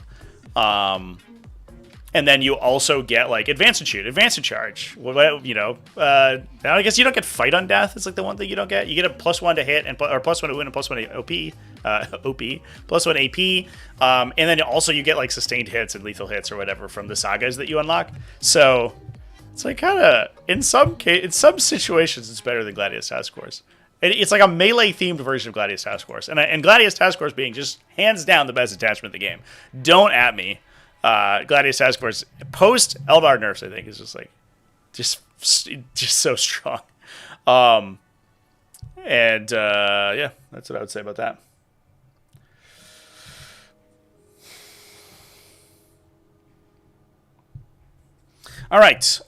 Speaker 1: And then you also get, like, Advance and Shoot, Advance and Charge. You know, I guess you don't get Fight on Death. It's, like, the one thing you don't get. You get a +1 to hit, or +1 to win, and +1 to OP, +1 AP. And then also you get, like, sustained hits and lethal hits or whatever from the sagas that you unlock. So it's, like, kind of, in some situations, it's better than Gladius Task Force. It's like a melee-themed version of Gladius Task Force. And Gladius Task Force being just hands down the best attachment in the game. Don't at me. Gladius Task Force post Eldar nerfs, I think, is just like just so strong. Yeah, that's what I would say about that. All right,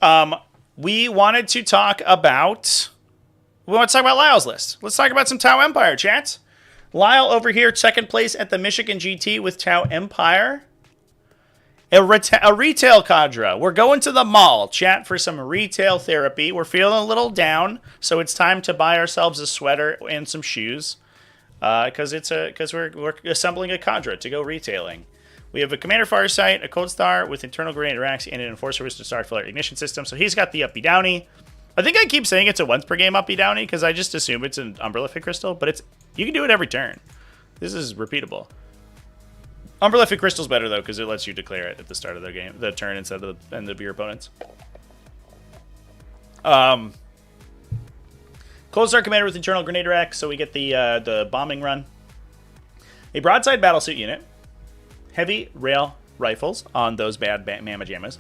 Speaker 1: we want to talk about Lyle's list. Let's talk about some Tau Empire, chat. Lyle over here, second place at the Michigan GT with Tau Empire. A retail cadre. We're going to the mall, chat, for some retail therapy. We're feeling a little down, so it's time to buy ourselves a sweater and some shoes, because we're assembling a cadre to go retailing. We have a Commander Farsight, a Cold Star with internal grenade racks, and an Enforcer with Star Flare ignition system. So he's got the Uppy Downy. I think I keep saying it's a once per game Uppy Downy because I just assume it's an Umberlific Crystal, but you can do it every turn. This is repeatable. Umberlific Crystal's better, though, because it lets you declare it at the start of the turn instead of the end of your opponents. Cold Star Commander with internal grenade rack, so we get the bombing run. A broadside battlesuit unit. Heavy rail rifles on those bad mamma jammas.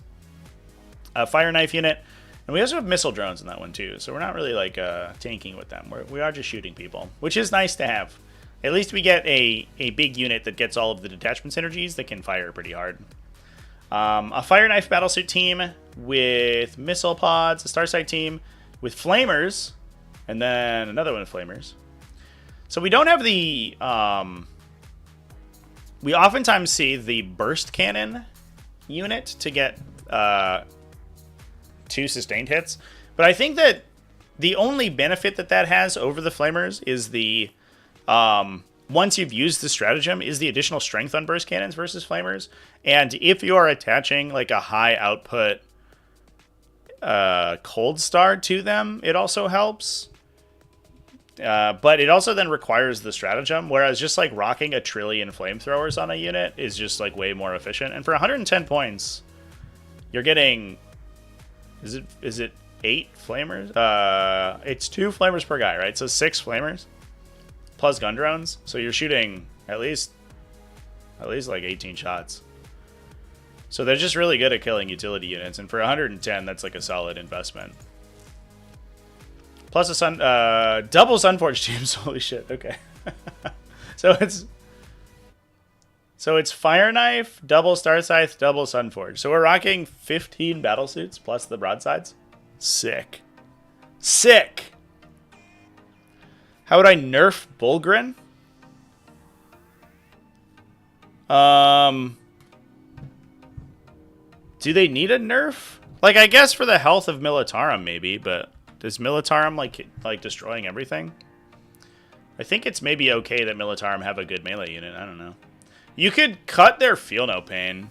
Speaker 1: A fire knife unit. And we also have missile drones in that one, too. So we're not really, like, tanking with them. We are just shooting people, which is nice to have. At least we get a big unit that gets all of the detachment synergies that can fire pretty hard. A Fire Knife Battlesuit team with missile pods. A Starsight team with flamers. And then another one with flamers. So we don't have the... we oftentimes see the burst cannon unit to get 2 sustained hits. But I think that the only benefit that has over the flamers is the... once you've used the stratagem, is the additional strength on burst cannons versus flamers. And if you are attaching like a high output Cold Star to them, it also helps. But it also then requires the stratagem, whereas just like rocking a trillion flamethrowers on a unit is just like way more efficient. And for 110 points, you're getting... Is it 8 flamers? It's 2 flamers per guy, right? So 6 flamers. Plus gun drones, so you're shooting at least like 18 shots. So they're just really good at killing utility units, and for 110, that's like a solid investment. Plus a double Soulforged teams. Holy shit! Okay, so it's Fire Knife, double Star Scythe, double Soulforged. So we're rocking 15 battle suits plus the broadsides. Sick, sick. How would I nerf Bulgrin? Do they need a nerf? Like, I guess for the health of Militarum, maybe, but does Militarum like destroying everything? I think it's maybe okay that Militarum have a good melee unit. I don't know. You could cut their Feel No Pain.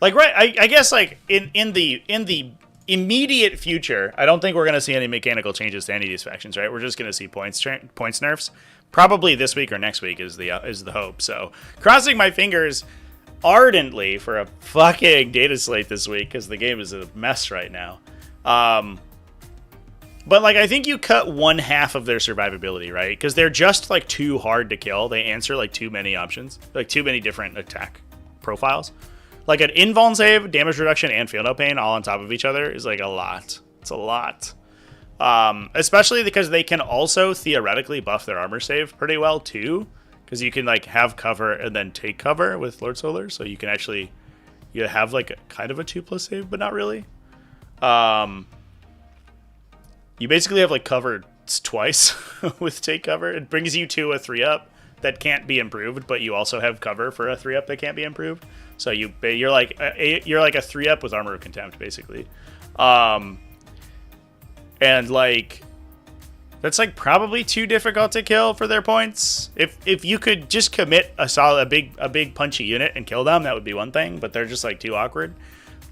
Speaker 1: Like, right, I guess, like, in the immediate future, I don't think we're going to see any mechanical changes to any of these factions, right? We're just going to see points nerfs. Probably this week or next week is the hope. So, crossing my fingers ardently for a fucking data slate this week, because the game is a mess right now. But, like, I think you cut 1/2 of their survivability, right? Because they're just, like, too hard to kill. They answer, like, too many options. Like, too many different attack profiles. Like, an invuln save, damage reduction, and Feel No Pain all on top of each other is, like, a lot. It's a lot. Especially because they can also theoretically buff their armor save pretty well, too. Because you can, like, have cover and then take cover with Lord Solar. So you can actually... You have, like, kind of a 2+ save, but not really. You basically have, like, cover twice with take cover. It brings you to a 3-up that can't be improved, but you also have cover for a 3-up that can't be improved. So you're like a 3-up with Armor of Contempt, basically. And, like, that's, like, probably too difficult to kill for their points. If you could just commit a big punchy unit and kill them, that would be one thing, but they're just, like, too awkward.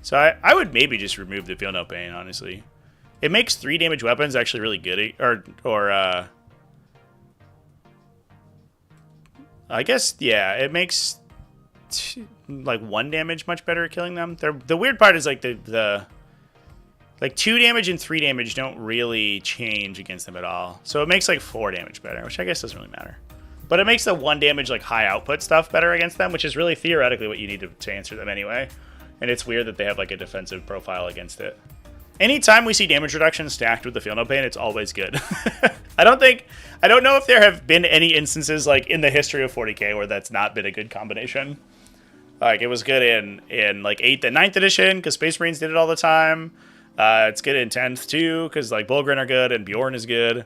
Speaker 1: So I would maybe just remove the Feel No Pain, honestly. It makes 3 damage weapons actually really good, I guess, yeah, it makes like 1 damage much better at killing them. The weird part is, like, like 2 damage and 3 damage don't really change against them at all. So it makes, like, 4 damage better, which I guess doesn't really matter. But it makes the 1 damage, like, high output stuff better against them, which is really theoretically what you need to answer them anyway. And it's weird that they have, like, a defensive profile against it. Anytime we see damage reduction stacked with the Feel No Pain, it's always good. I don't know if there have been any instances, like, in the history of 40k where that's not been a good combination. Like, it was good in like 8th and 9th edition because Space Marines did it all the time. It's good in 10th too because, like, Bulgrin are good and Bjorn is good.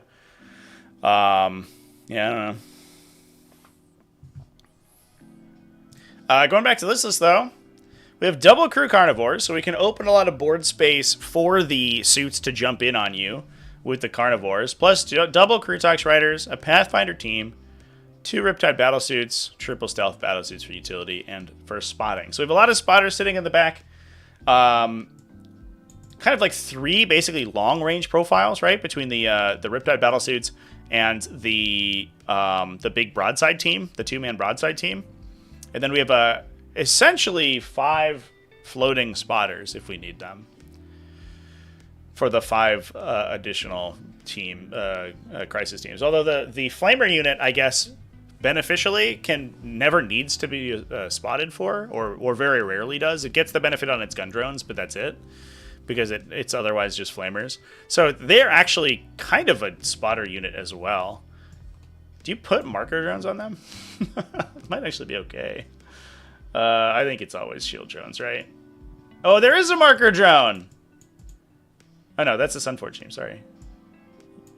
Speaker 1: Yeah, I don't know. Going back to this list though, we have double crew carnivores, so we can open a lot of board space for the suits to jump in on you with the carnivores. Plus double crew tox riders, a Pathfinder team, 2 Riptide battle suits, triple stealth battle suits for utility, and for spotting. So we have a lot of spotters sitting in the back. Kind of like 3 basically long range profiles, right, between the Riptide battle suits and the big broadside team, the 2-man broadside team, and then we have essentially 5 floating spotters if we need them for the 5 additional team crisis teams. Although the flamer unit, I guess, beneficially never needs to be spotted for, or very rarely does. It gets the benefit on its gun drones, but that's it, because it's otherwise just flamers. So they're actually kind of a spotter unit as well. Do you put marker drones on them? It might actually be okay. I think it's always shield drones, right? Oh, there is a marker drone! Oh no, that's the Soulforged team, sorry.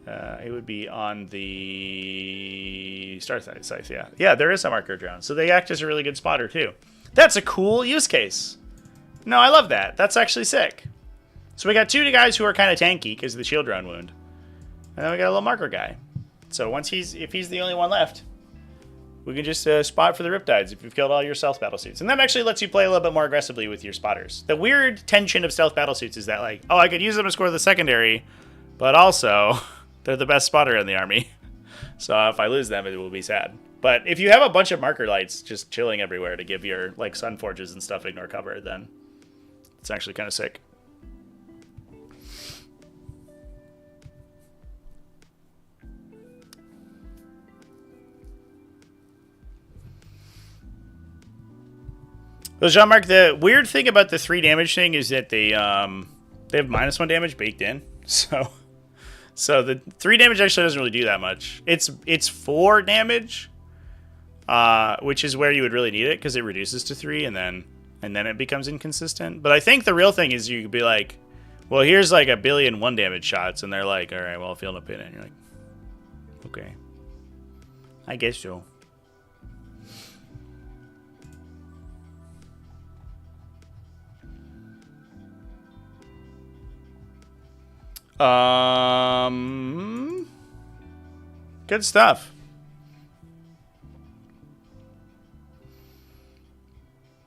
Speaker 1: It would be on the Star Scythe, yeah. Yeah, there is a marker drone, so they act as a really good spotter too. That's a cool use case. No, I love that. That's actually sick. So we got 2 guys who are kind of tanky because of the shield drone wound. And then we got a little marker guy. So if he's the only one left, we can just spot for the Riptides if you've killed all your stealth battle suits. And that actually lets you play a little bit more aggressively with your spotters. The weird tension of stealth battle suits is that, like, oh, I could use them to score the secondary, but also they're the best spotter in the army. So if I lose them, it will be sad. But if you have a bunch of marker lights just chilling everywhere to give your, like, Sunforges and stuff ignore cover, then it's actually kind of sick. Well, Jean-Marc, the weird thing about the 3 damage thing is that they have -1 damage baked in. So the 3 damage actually doesn't really do that much. It's 4 damage, which is where you would really need it because it reduces to 3 and then it becomes inconsistent. But I think the real thing is you could be like, well, here's like 1,000,000,000 1 damage shots, and they're like, all right, well, feel no pain, and you're like, okay, I guess so. Good stuff.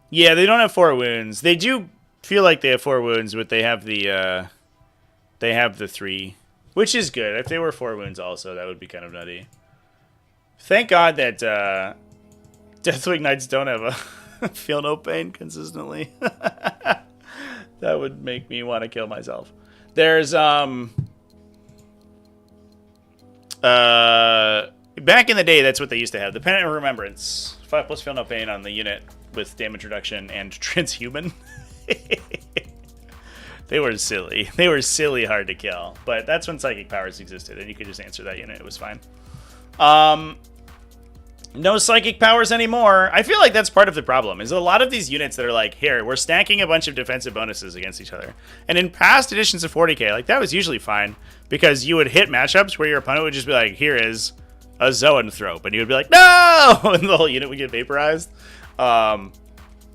Speaker 1: Yeah, they don't have 4 wounds. They do feel like they have 4 wounds, but they have the 3, which is good. If they were 4 wounds also, that would be kind of nutty. Thank God that Deathwing Knights don't have a feel no pain consistently. That would make me want to kill myself. There's back in the day, that's what they used to have. The Penitent of Remembrance, 5+ feel no pain on the unit with damage reduction and transhuman. They were silly. They were silly hard to kill. But that's when psychic powers existed, and you could just answer that unit. It was fine. No psychic powers anymore. I feel like that's part of the problem, is a lot of these units that are like, here, we're stacking a bunch of defensive bonuses against each other. And in past editions of 40k, like, that was usually fine, because you would hit matchups where your opponent would just be like, here is a Zoanthrope, and you would be like, no! And the whole unit would get vaporized.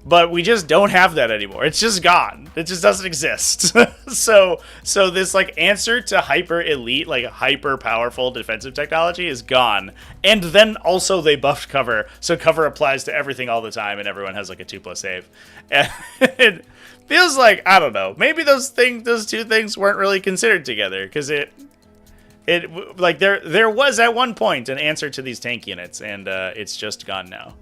Speaker 1: But we just don't have that anymore. It's just gone. It just doesn't exist. So this like answer to hyper elite, like hyper powerful defensive technology is gone. And then also they buffed cover, so cover applies to everything all the time, and everyone has like a 2+ save. And it feels like, I don't know, maybe those two things weren't really considered together, because it like there was at one point an answer to these tank units, and it's just gone now.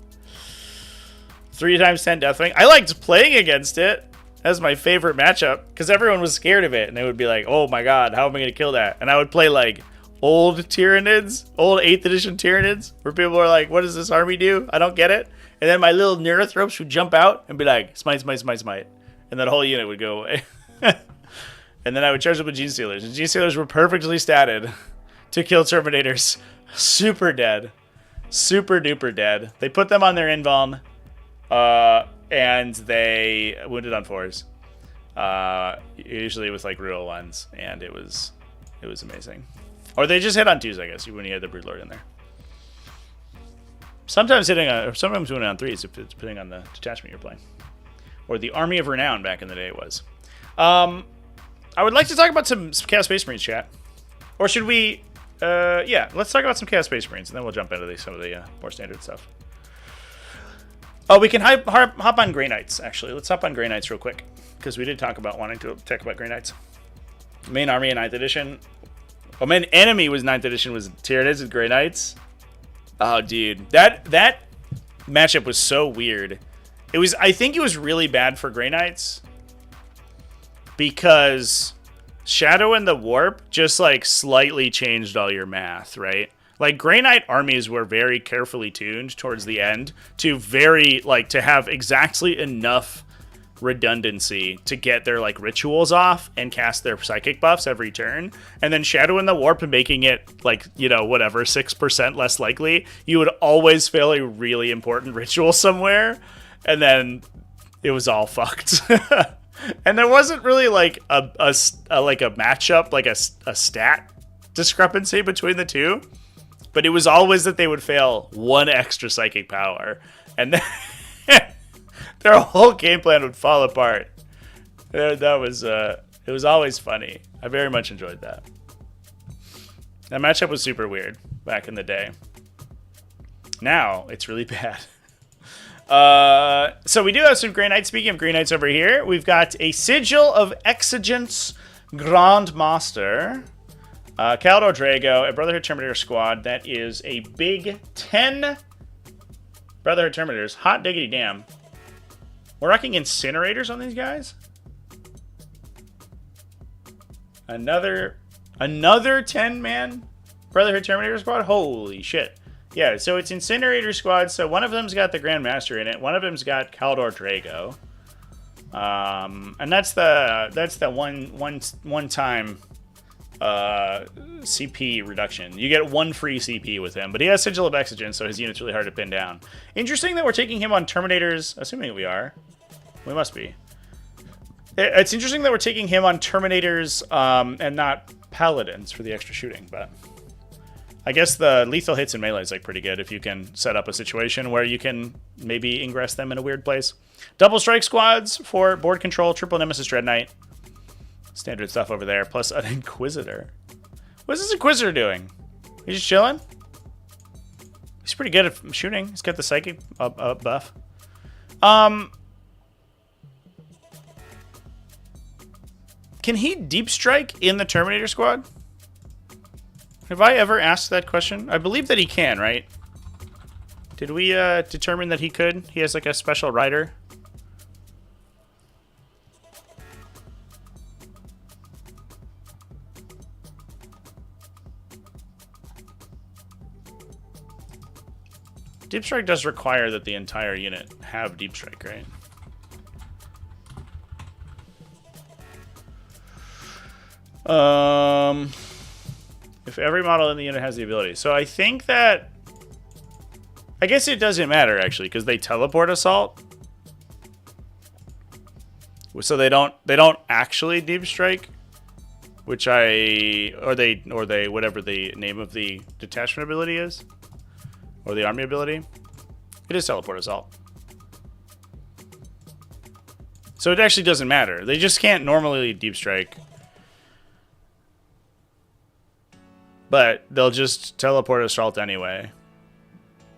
Speaker 1: 3x10 Deathwing. I liked playing against it as my favorite matchup because everyone was scared of it, and they would be like, oh my god, how am I going to kill that? And I would play like old Tyranids, old 8th edition Tyranids, where people are like, what does this army do? I don't get it. And then my little Neurothropes would jump out and be like, smite, smite, smite, smite. And that whole unit would go away. And then I would charge up with Gene Stealers. And Gene Stealers were perfectly statted to kill Terminators. Super dead. Super duper dead. They put them on their invuln. And they wounded on 4s, usually with like real ones, and it was amazing. Or they just hit on 2s, I guess, when you had the Broodlord in there. Sometimes doing it on 3s, if it's depending on the detachment you're playing, or the Army of Renown back in the day it was. I would like to talk about some Chaos Space Marines, chat, or should we? Yeah, let's talk about some Chaos Space Marines, and then we'll jump into some of the more standard stuff. Oh, we can hop on Grey Knights, actually. Let's hop on Grey Knights real quick, because we did talk about wanting to talk about Grey Knights. Main army in 9th edition. Oh, main enemy was 9th edition was Tyranids with Grey Knights. Oh, dude. That matchup was so weird. I think it was really bad for Grey Knights, because Shadow and the Warp just, like, slightly changed all your math, right? Like, Grey Knight armies were very carefully tuned towards the end to to have exactly enough redundancy to get their, like, rituals off and cast their psychic buffs every turn. And then Shadow in the Warp making it, like, you know, whatever, 6% less likely. You would always fail a really important ritual somewhere, and then it was all fucked. And there wasn't really, like, a matchup, like a stat discrepancy between the two. But it was always that they would fail 1 extra psychic power, and then their whole game plan would fall apart. It was always funny. I very much enjoyed that. That matchup was super weird back in the day. Now it's really bad. So we do have some Grey Knights. Speaking of Grey Knights over here, we've got a Sigil of Exigence Grand Master. Caldor Drago, a Brotherhood Terminator squad. That is a big 10 Brotherhood Terminators. Hot diggity damn. We're rocking Incinerators on these guys. Another 10-man Brotherhood Terminator squad? Holy shit. Yeah, so it's Incinerator Squad. So one of them's got the Grandmaster in it. One of them's got Kaldor Drago. And that's the one time CP reduction. You get 1 free CP with him, but he has Sigil of Exigence, so his unit's really hard to pin down. Interesting that we're taking him on Terminators, assuming we are. We must be. It's interesting that we're taking him on Terminators and not Paladins for the extra shooting, but I guess the lethal hits in melee is like pretty good if you can set up a situation where you can maybe ingress them in a weird place. Double strike squads for board control, triple Nemesis Dread Knight. Standard stuff over there, plus an Inquisitor. What's this Inquisitor doing? He's just chilling? He's pretty good at shooting. He's got the psychic buff. Can he deep strike in the Terminator squad? Have I ever asked that question? I believe that he can, right? Did we determine that he could? He has like a special rider. Deep strike does require that the entire unit have deep strike, right? If every model in the unit has the ability. So I think that... I guess it doesn't matter, actually, because they teleport assault. So they don't actually deep strike. Which or they whatever the name of the detachment ability is. Or the army ability. It is teleport assault. So it actually doesn't matter. They just can't normally deep strike. But they'll just teleport assault anyway.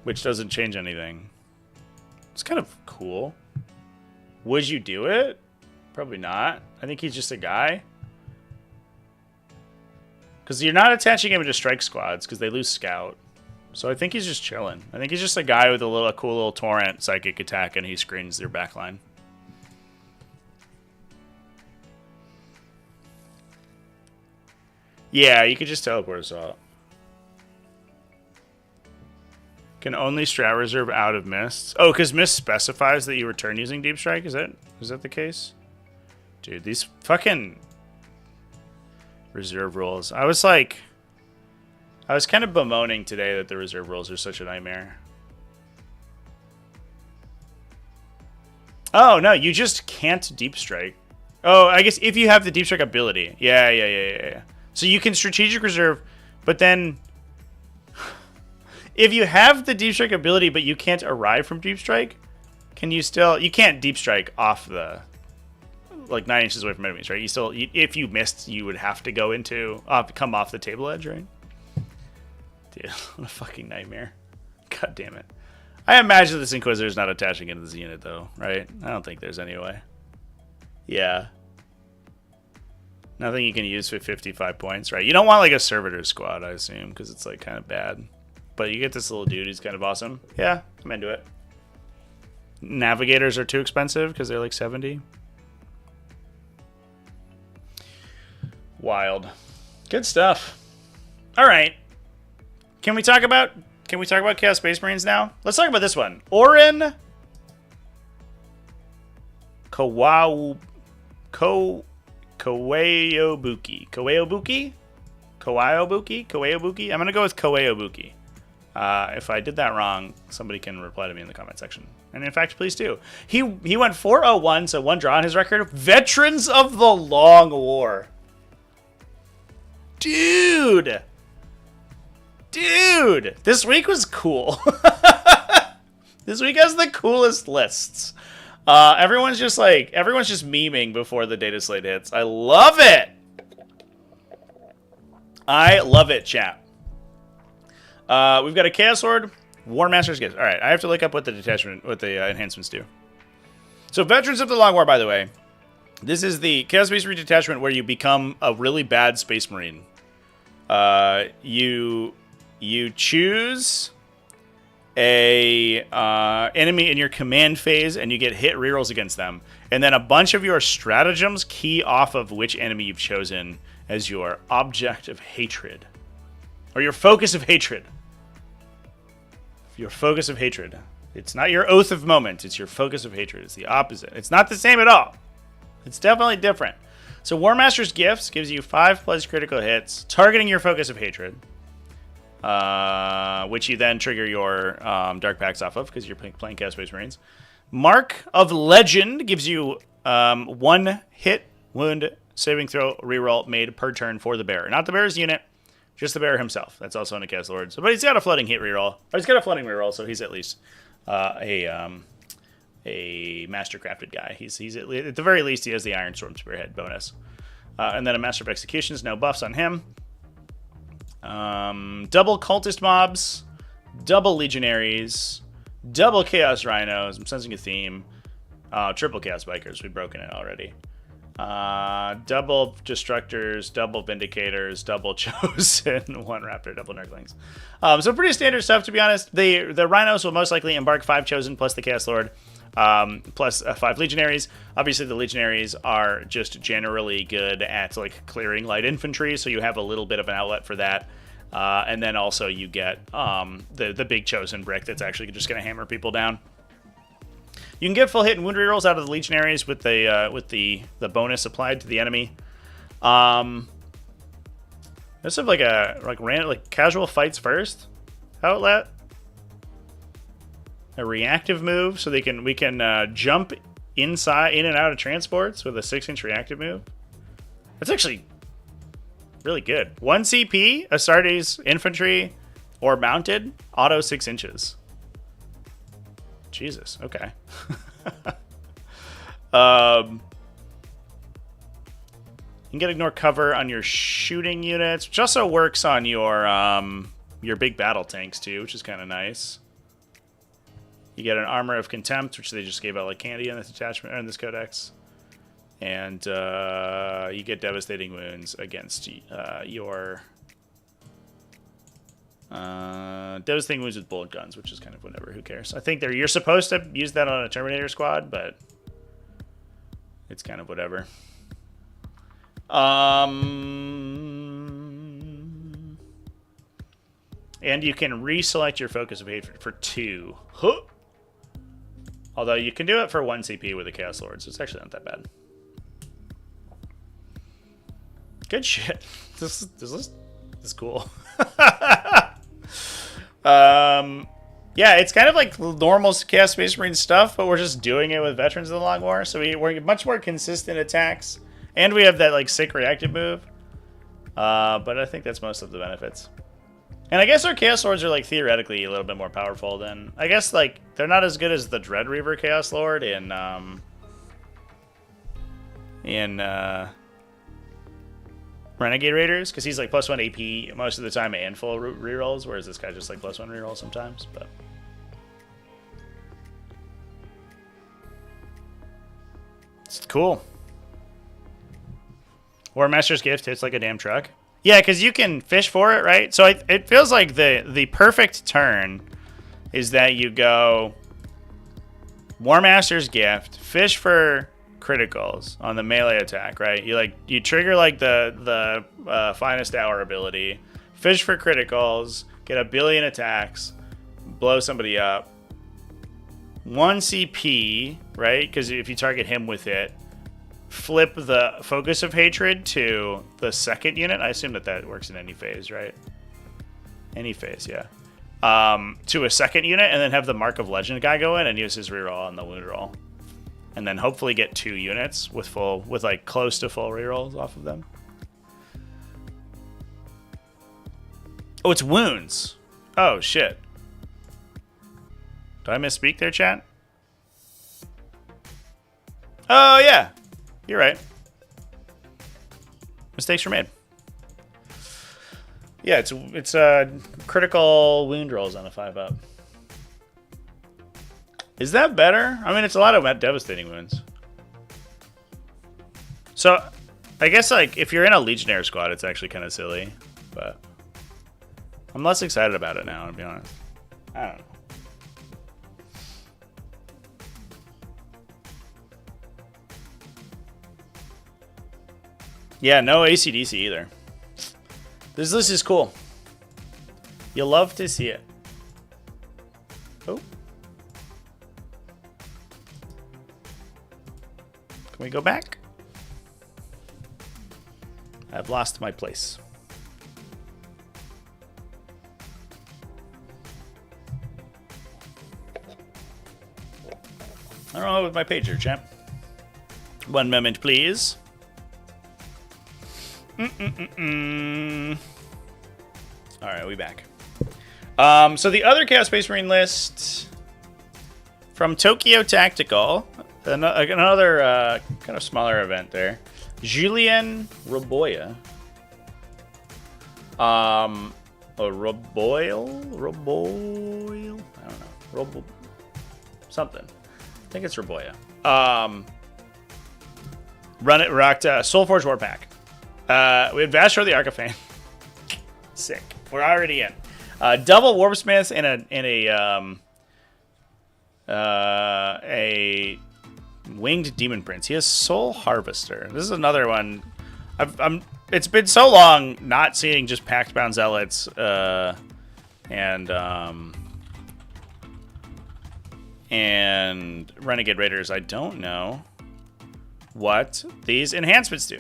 Speaker 1: Which doesn't change anything. It's kind of cool. Would you do it? Probably not. I think he's just a guy. Because you're not attaching him to strike squads because they lose scout. So I think he's just chilling. I think he's just a guy with a cool little torrent psychic attack and he screens their backline. Yeah, you could just teleport assault. Can only strat reserve out of mists. Oh, because mist specifies that you return using deep strike. Is that the case? Dude, these fucking reserve rules. I was kind of bemoaning today that the reserve rules are such a nightmare. Oh no, you just can't deep strike. Oh, I guess if you have the deep strike ability. Yeah. So you can strategic reserve, but then if you have the deep strike ability, but you can't arrive from deep strike, can you still? You can't deep strike off the 9 inches away from enemies, right? You still, if you missed, you would have to go into come off the table edge, right? Dude, what a fucking nightmare! God damn it! I imagine this Inquisitor is not attaching into this unit, though, right? I don't think there's any way. Yeah. Nothing you can use for 55 points, right? You don't want like a servitor squad, I assume, because it's like kind of bad. But you get this little dude, he's kind of awesome. Yeah, I'm into it. Navigators are too expensive because they're like 70. Wild. Good stuff. All right. Can we talk about Chaos Space Marines now? Let's talk about this one. Orin Kawayobuki. I'm gonna go with Kawayobuki. If I did that wrong, somebody can reply to me in the comment section. And in fact, please do. He went 4-0-1, so 1 draw on his record. Veterans of the Long War. Dude, this week was cool. This week has the coolest lists. Everyone's just memeing before the data slate hits. I love it. I love it, chat. We've got a Chaos Horde, War Master's Gift. All right, I have to look up what the enhancements do. So, Veterans of the Long War, by the way, this is the Chaos Space Marine detachment where you become a really bad Space Marine. You choose a enemy in your command phase, and you get hit rerolls against them. And then a bunch of your stratagems key off of which enemy you've chosen as your object of hatred. Or your focus of hatred. Your focus of hatred. It's not your oath of moment. It's your focus of hatred. It's the opposite. It's not the same at all. It's definitely different. So War Master's Gifts gives you 5+ critical hits, targeting your focus of hatred, which you then trigger your Dark Pacts off of because you're playing Chaos Space Marines. Mark of Legend gives you 1 hit, wound, saving throw, reroll made per turn for the bearer. Not the bearer's unit, just the bearer himself. That's also in a Chaos Lord. So, but he's got a floating hit reroll. Or he's got a floating reroll, so he's at least a mastercrafted guy. He's at the very least he has the Iron Storm Spearhead bonus, and then a Master of Executions. No buffs on him. Double Cultist Mobs, double Legionaries, double Chaos Rhinos. I'm sensing a theme. Triple Chaos Bikers. We've broken it already. Double Destructors, double Vindicators, double Chosen, 1 Raptor, double Nurglings. So pretty standard stuff, to be honest. The Rhinos will most likely embark 5 Chosen plus the Chaos Lord, plus 5 Legionaries. Obviously, the Legionaries are just generally good at like clearing light infantry, so you have a little bit of an outlet for that. And then also you get the big Chosen brick that's actually just going to hammer people down. You can get full hit and wound rerolls out of the Legionaries with the bonus applied to the enemy. This is like casual fights first outlet. A reactive move, so we can jump in and out of transports with a 6-inch reactive move. That's actually really good. 1 CP, Astartes infantry or mounted, auto 6 inches. Jesus, okay. You can get ignore cover on your shooting units, which also works on your big battle tanks too, which is kind of nice. You get an Armor of Contempt, which they just gave out like candy in this attachment or in this codex, and you get devastating wounds against your devastating wounds with bullet guns, which is kind of whatever. Who cares? I think you're supposed to use that on a Terminator squad, but it's kind of whatever. And you can reselect your focus of hatred for 2. Huh. Although you can do it for 1 CP with a Chaos Lord, so it's actually not that bad. Good shit. This is cool. Yeah, it's kind of like normal Chaos Space Marine stuff, but we're just doing it with Veterans of the Long War, so we're much more consistent attacks, and we have that like sick reactive move. But I think that's most of the benefits. And I guess our Chaos Lords are like theoretically a little bit more powerful than, I guess like they're not as good as the Dread Reaver Chaos Lord in Renegade Raiders, because he's like +1 AP most of the time and full rerolls, whereas this guy just like +1 reroll sometimes. But it's cool. War Master's Gift hits like a damn truck. Yeah, because you can fish for it, right? So it feels like the perfect turn is that you go War Master's Gift, fish for criticals on the melee attack, right? You trigger like the Finest Hour ability, fish for criticals, get 1 billion attacks, blow somebody up. 1 CP, right? Because if you target him with it, flip the focus of hatred to the 2nd unit. I assume that works in any phase, right? Any phase, yeah. To a 2nd unit, and then have the Mark of Legend guy go in and use his reroll on the wound roll. And then hopefully get 2 units with like close to full rerolls off of them. Oh, it's wounds. Oh, shit. Did I misspeak there, chat? Oh, yeah. You're right. Mistakes were made. Yeah, it's critical wound rolls on a 5-up. Is that better? I mean, it's a lot of devastating wounds. So, I guess like if you're in a Legionnaire squad, it's actually kind of silly, but I'm less excited about it now, to be honest. I don't know. Yeah, no AC/DC either. This list is cool. You'll love to see it. Can we go back? I've lost my place. I don't know with my pager, champ. One moment, please. All right, we back. So the other Chaos Space Marine list from Tokyo Tactical, another kind of smaller event there. Julien Roboya. Roboil? I don't know. Something. I think it's Roboya. Rocked Soulforged Warpack. We had Vashtor the Archifane. Sick. We're already in. Double Warpsmith and a Winged Demon Prince. He has Soul Harvester. This is another one. It's been so long not seeing just Pact Bound Zealots and Renegade Raiders. I don't know what these enhancements do.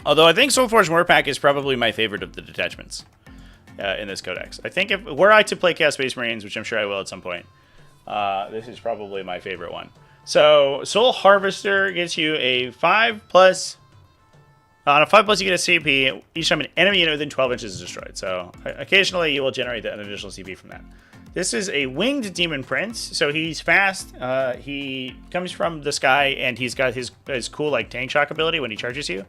Speaker 1: Although I think Soulforged Warpack is probably my favorite of the detachments in this codex. I think if were I to play Chaos Space Marines, which I'm sure I will at some point, this is probably my favorite one. So Soul Harvester gets you a 5+. On a 5+, you get a CP each time an enemy unit within 12 inches is destroyed. So occasionally you will generate an additional CP from that. This is a Winged Demon Prince, so he's fast. He comes from the sky, and he's got his cool like tank shock ability when he charges you.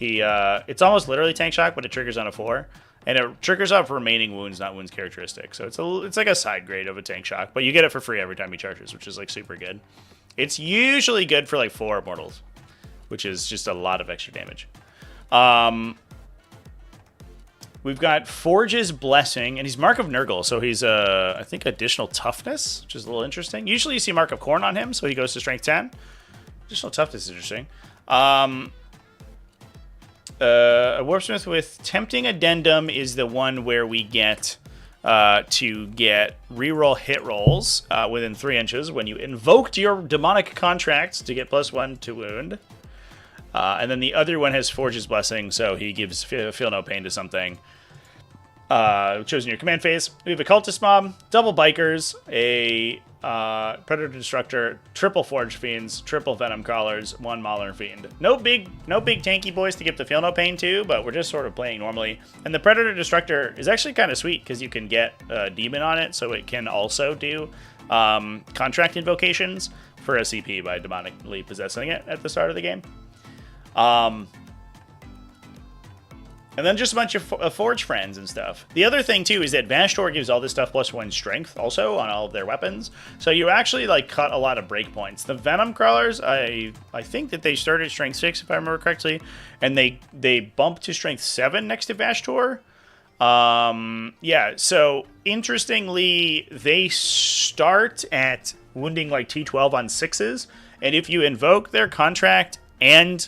Speaker 1: It's almost literally tank shock, but it triggers on a 4, and it triggers off remaining wounds, not wounds characteristic. So it's like a side grade of a tank shock, but you get it for free every time he charges, which is like super good. It's usually good for like 4 mortals, which is just a lot of extra damage. We've got Forge's Blessing, and he's Mark of Nurgle, so he's, I think, additional toughness, which is a little interesting. Usually you see Mark of Khorne on him, so he goes to strength 10. Additional toughness is interesting. A Warpsmith with Tempting Addendum is the one where we get to get reroll hit rolls within 3 inches when you invoked your demonic contracts to get +1 to wound. And then the other one has Forge's Blessing, so he gives feel no pain to something. Chosen your command phase. We have a Cultist Mob, double Bikers, a Predator Destructor, triple Forge Fiends, triple Venom Crawlers, 1 Mauler Fiend. No big tanky boys to give the feel no pain to, but we're just sort of playing normally. And the Predator Destructor is actually kind of sweet because you can get a Demon on it, so it can also do contract invocations for a CP by demonically possessing it at the start of the game. And then just a bunch of Forge Friends and stuff. The other thing, too, is that Vashtor gives all this stuff +1 strength also on all of their weapons. So you actually, like, cut a lot of breakpoints. The Venom Crawlers, I think that they started strength 6, if I remember correctly. And they bumped to strength 7 next to Vashtor. Yeah, so interestingly, they start at wounding, like, T12 on 6s. And if you invoke their contract and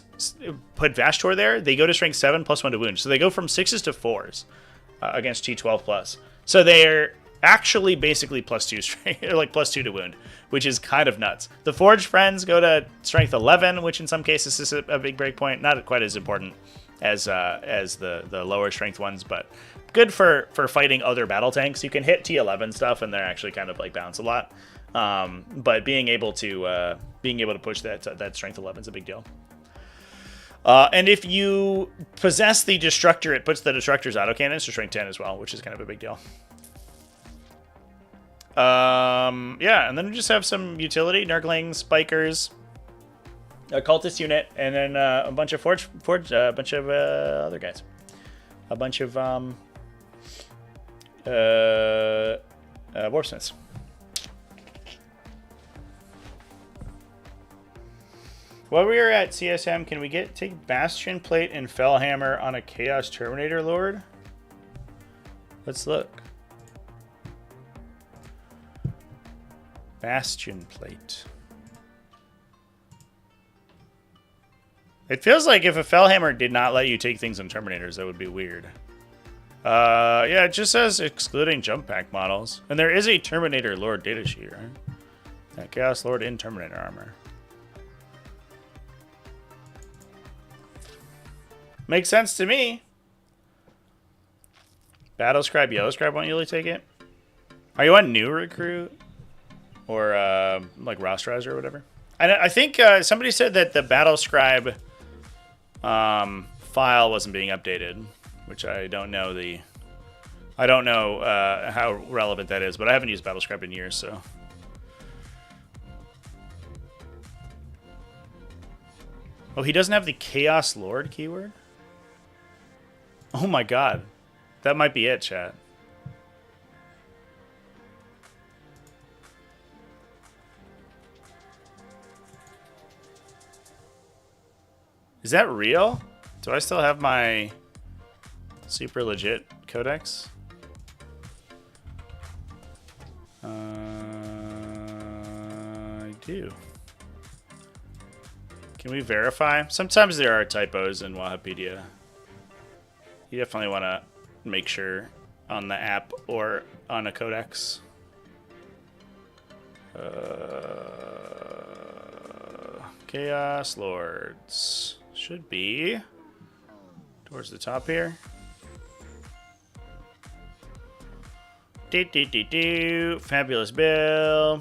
Speaker 1: put Vashtor there, they go to strength 7 +1 to wound. So they go from 6s to 4s against T12+. So they're actually basically +2 strength, or like +2 to wound, which is kind of nuts. The Forged Friends go to strength 11, which in some cases is a big breakpoint. Not quite as important as the lower strength ones, but good for fighting other battle tanks. You can hit T11 stuff, and they're actually kind of like bounce a lot. But being able to push that strength 11 is a big deal. And if you possess the Destructor, it puts the Destructor's autocannons to strength 10 as well, which is kind of a big deal. Yeah, and then we just have some utility, Nurglings, Bikers, a Cultist unit, and then a bunch of other guys. A bunch of Warpsmiths. While we are at CSM, can we take Bastion Plate and Fellhammer on a Chaos Terminator Lord? Let's look. Bastion Plate. It feels like if a Fellhammer did not let you take things on Terminators, that would be weird. Yeah, it just says excluding jump pack models. And there is a Terminator Lord datasheet, right? Yeah, Chaos Lord in Terminator armor. Makes sense to me. Battle Scribe, Yellow Scribe won't usually take it. Are you on new recruit? Or like Rosterizer or whatever? I think somebody said that the Battle Scribe file wasn't being updated, which I don't know how relevant that is, but I haven't used Battle Scribe in years, so. Oh, he doesn't have the Chaos Lord keyword? Oh my god. That might be it, chat. Is that real? Do I still have my super legit codex? I do. Can we verify? Sometimes there are typos in Wahapedia. You definitely want to make sure on the app or on a codex. Chaos Lords should be towards the top here. Fabulous Bill.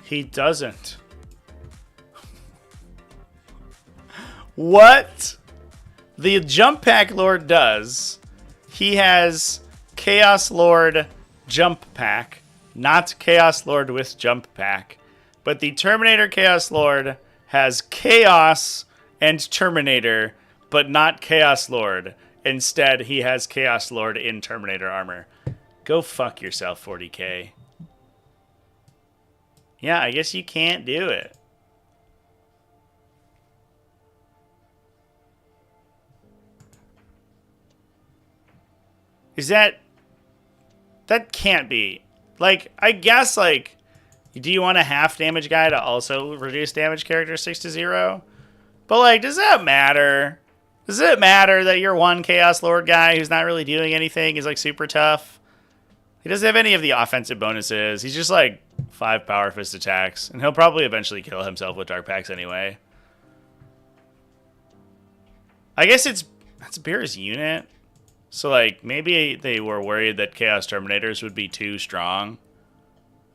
Speaker 1: He doesn't. What the Jump Pack Lord does, he has Chaos Lord Jump Pack, not Chaos Lord with Jump Pack. But the Terminator Chaos Lord has Chaos and Terminator, but not Chaos Lord. Instead, he has Chaos Lord in Terminator armor. Go fuck yourself, 40k. Yeah, I guess you can't do it. Is that can't be. Like, I guess, like, do you want a half damage guy to also reduce damage characteristics to 0? But, like, does that matter? Does it matter that your one Chaos Lord guy who's not really doing anything is, like, super tough? He doesn't have any of the offensive bonuses. He's just, like, 5 Power Fist attacks. And he'll probably eventually kill himself with Dark Packs anyway. I guess it's Beer's unit. So, like, maybe they were worried that Chaos Terminators would be too strong.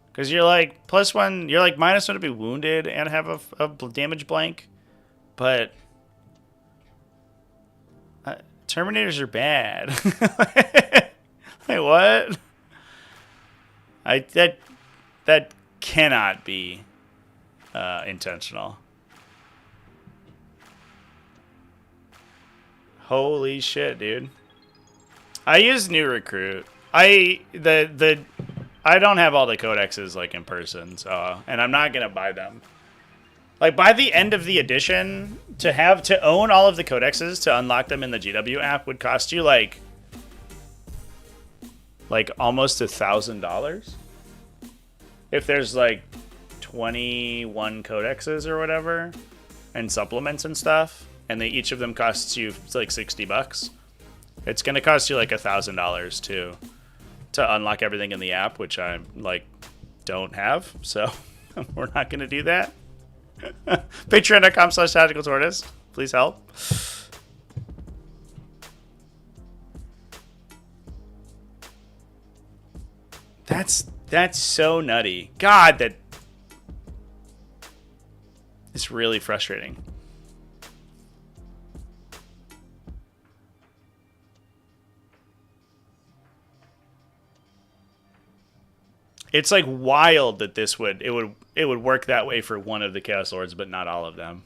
Speaker 1: Because you're, like, +1, you're, like, -1 to be wounded and have a damage blank. But Terminators are bad. Like, what? That cannot be intentional. Holy shit, dude. I use new recruit. I don't have all the codexes like in person, so and I'm not gonna buy them. Like by the end of the edition, to own all of the codexes to unlock them in the GW app would cost you like almost $1,000. If there's like 21 codexes or whatever, and supplements and stuff, and each of them costs you like $60. It's gonna cost you like $1,000 to unlock everything in the app, which I like don't have, so we're not gonna do that. Patreon.com/TacticalTortoise. Please help. That's so nutty. God, that is really frustrating. It's like wild that it would work that way for one of the Chaos Lords, but not all of them.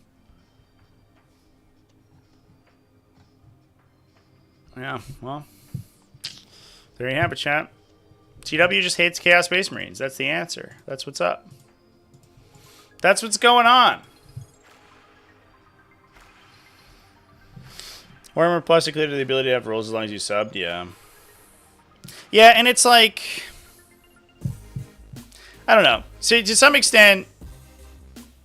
Speaker 1: Yeah, well, there you have it, chat. TW just hates Chaos Space Marines. That's the answer. That's what's up. That's what's going on. Warhammer Plus included the ability to have rolls as long as you subbed. Yeah. Yeah, and it's like, I don't know. So to some extent,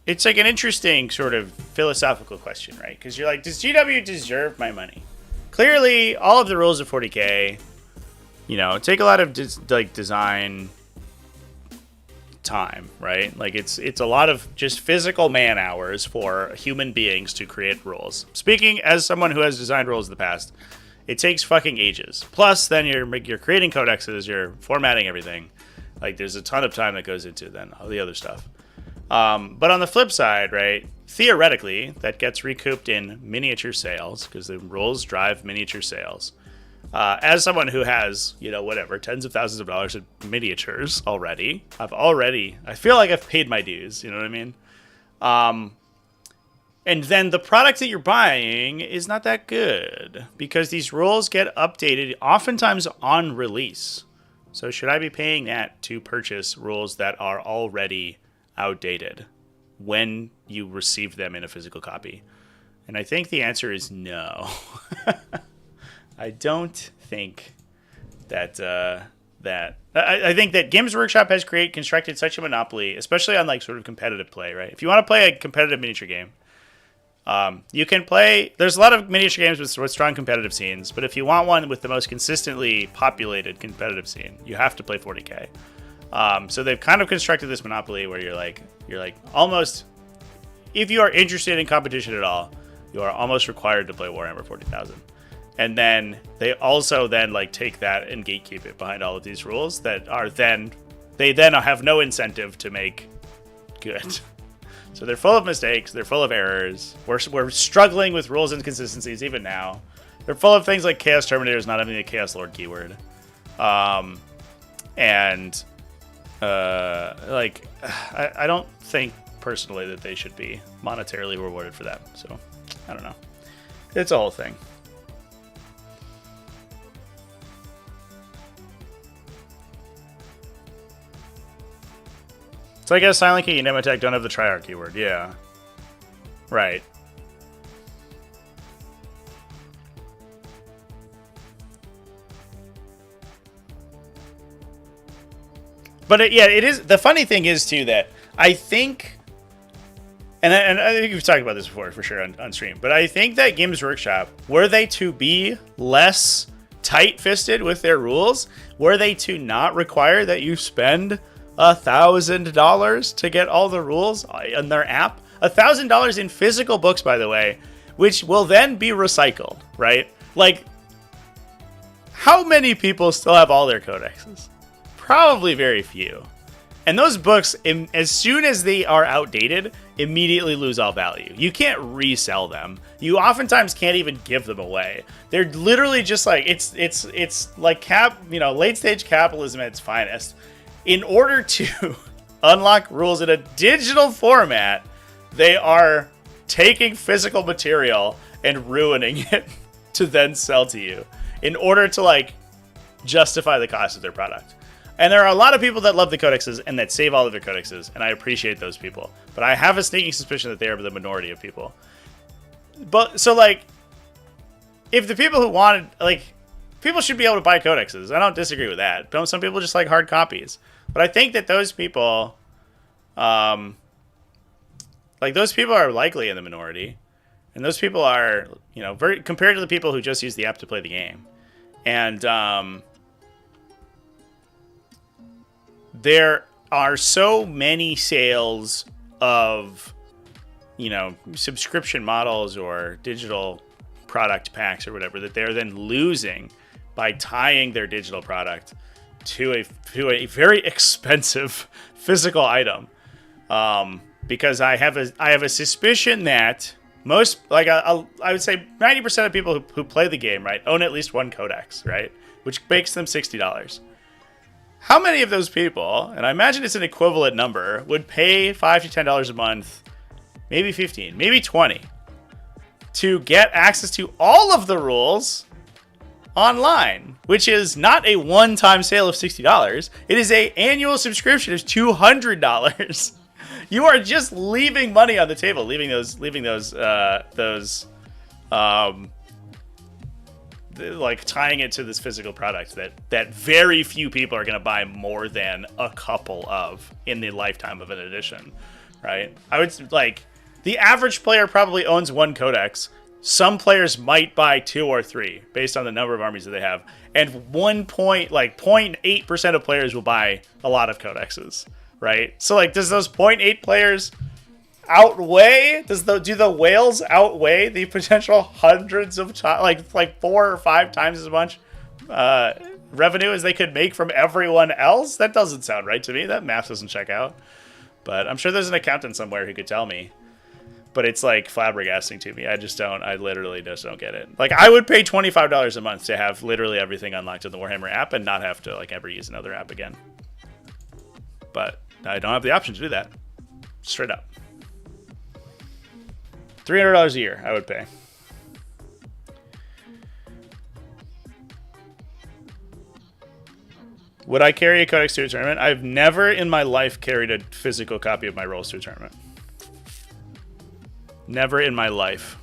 Speaker 1: it's like an interesting sort of philosophical question, right? Because you're like, does GW deserve my money? Clearly, all of the rules of 40k, you know, take a lot of design time, right? Like it's a lot of just physical man hours for human beings to create rules. Speaking as someone who has designed rules in the past, it takes fucking ages. Plus, then you're creating codexes, you're formatting everything. Like there's a ton of time that goes into then all the other stuff. But on the flip side, right, theoretically, that gets recouped in miniature sales because the rules drive miniature sales. As someone who has, you know, whatever, tens of thousands of dollars in miniatures already, I feel like I've paid my dues, you know what I mean? And then the product that you're buying is not that good because these rules get updated oftentimes on release. So should I be paying that to purchase rules that are already outdated when you receive them in a physical copy? And I think the answer is no. I don't think that I think that Games Workshop has constructed such a monopoly, especially on like sort of competitive play, right? If you want to play a competitive miniature game, you can play. There's a lot of miniature games with strong competitive scenes, but if you want one with the most consistently populated competitive scene, you have to play 40k. So they've kind of constructed this monopoly where you're like almost, if you are interested in competition at all, you are almost required to play Warhammer 40,000. And then they also then like take that and gatekeep it behind all of these rules that are then have no incentive to make good. So they're full of mistakes. They're full of errors. We're struggling with rules inconsistencies even now. They're full of things like Chaos Terminators not having the Chaos Lord keyword. I don't think personally that they should be monetarily rewarded for that. So I don't know. It's a whole thing. So I guess Silent King and Nematech don't have the Triarch keyword. Yeah. Right. But it is. The funny thing is, too, that I think, and I think we've talked about this before for sure on stream, but I think that Games Workshop, were they to be less tight-fisted with their rules, were they to not require that you spend $1,000 to get all the rules on their app, $1,000 in physical books, by the way, which will then be recycled, right? Like, how many people still have all their codexes? Probably very few. And those books, as soon as they are outdated, immediately lose all value. You can't resell them. You oftentimes can't even give them away. They're literally just like, it's like late stage capitalism at its finest. In order to unlock rules in a digital format, they are taking physical material and ruining it to then sell to you in order to like justify the cost of their product. And there are a lot of people that love the codexes and that save all of their codexes, and I appreciate those people. But I have a sneaking suspicion that they are the minority of people. But so like, if the people who wanted, like, people should be able to buy codexes. I don't disagree with that. Some people just like hard copies. But I think that those people, those people are likely in the minority. And those people are, very compared to the people who just use the app to play the game. And there are so many sales of, subscription models or digital product packs or whatever that they're then losing by tying their digital product to a very expensive physical item. Because I have a suspicion that most, I would say 90% of people who play the game, right, own at least one codex, right, which makes them $60. How many of those people, and I imagine it's an equivalent number, would pay $5 to $10 a month, maybe 15, maybe 20, to get access to all of the rules online, which is not a one-time sale of $60. It is an annual subscription of $200. You are just leaving money on the table, leaving those like tying it to this physical product that very few people are going to buy more than a couple of in the lifetime of an edition, right? I would like the average player probably owns one codex. Some players might buy 2 or 3 based on the number of armies that they have, and 0.8% of players will buy a lot of codexes, right? So like, does those 0.8 players outweigh? Do the whales outweigh the potential hundreds of times, like 4 or 5 times as much revenue as they could make from everyone else? That doesn't sound right to me. That math doesn't check out. But I'm sure there's an accountant somewhere who could tell me. But it's like flabbergasting to me. I literally just don't get it. Like, I would pay $25 a month to have literally everything unlocked in the Warhammer app and not have to like ever use another app again. But I don't have the option to do that. Straight up. $300 a year I would pay. Would I carry a codex to a tournament? I've never in my life carried a physical copy of my rolls to a tournament. Never in my life.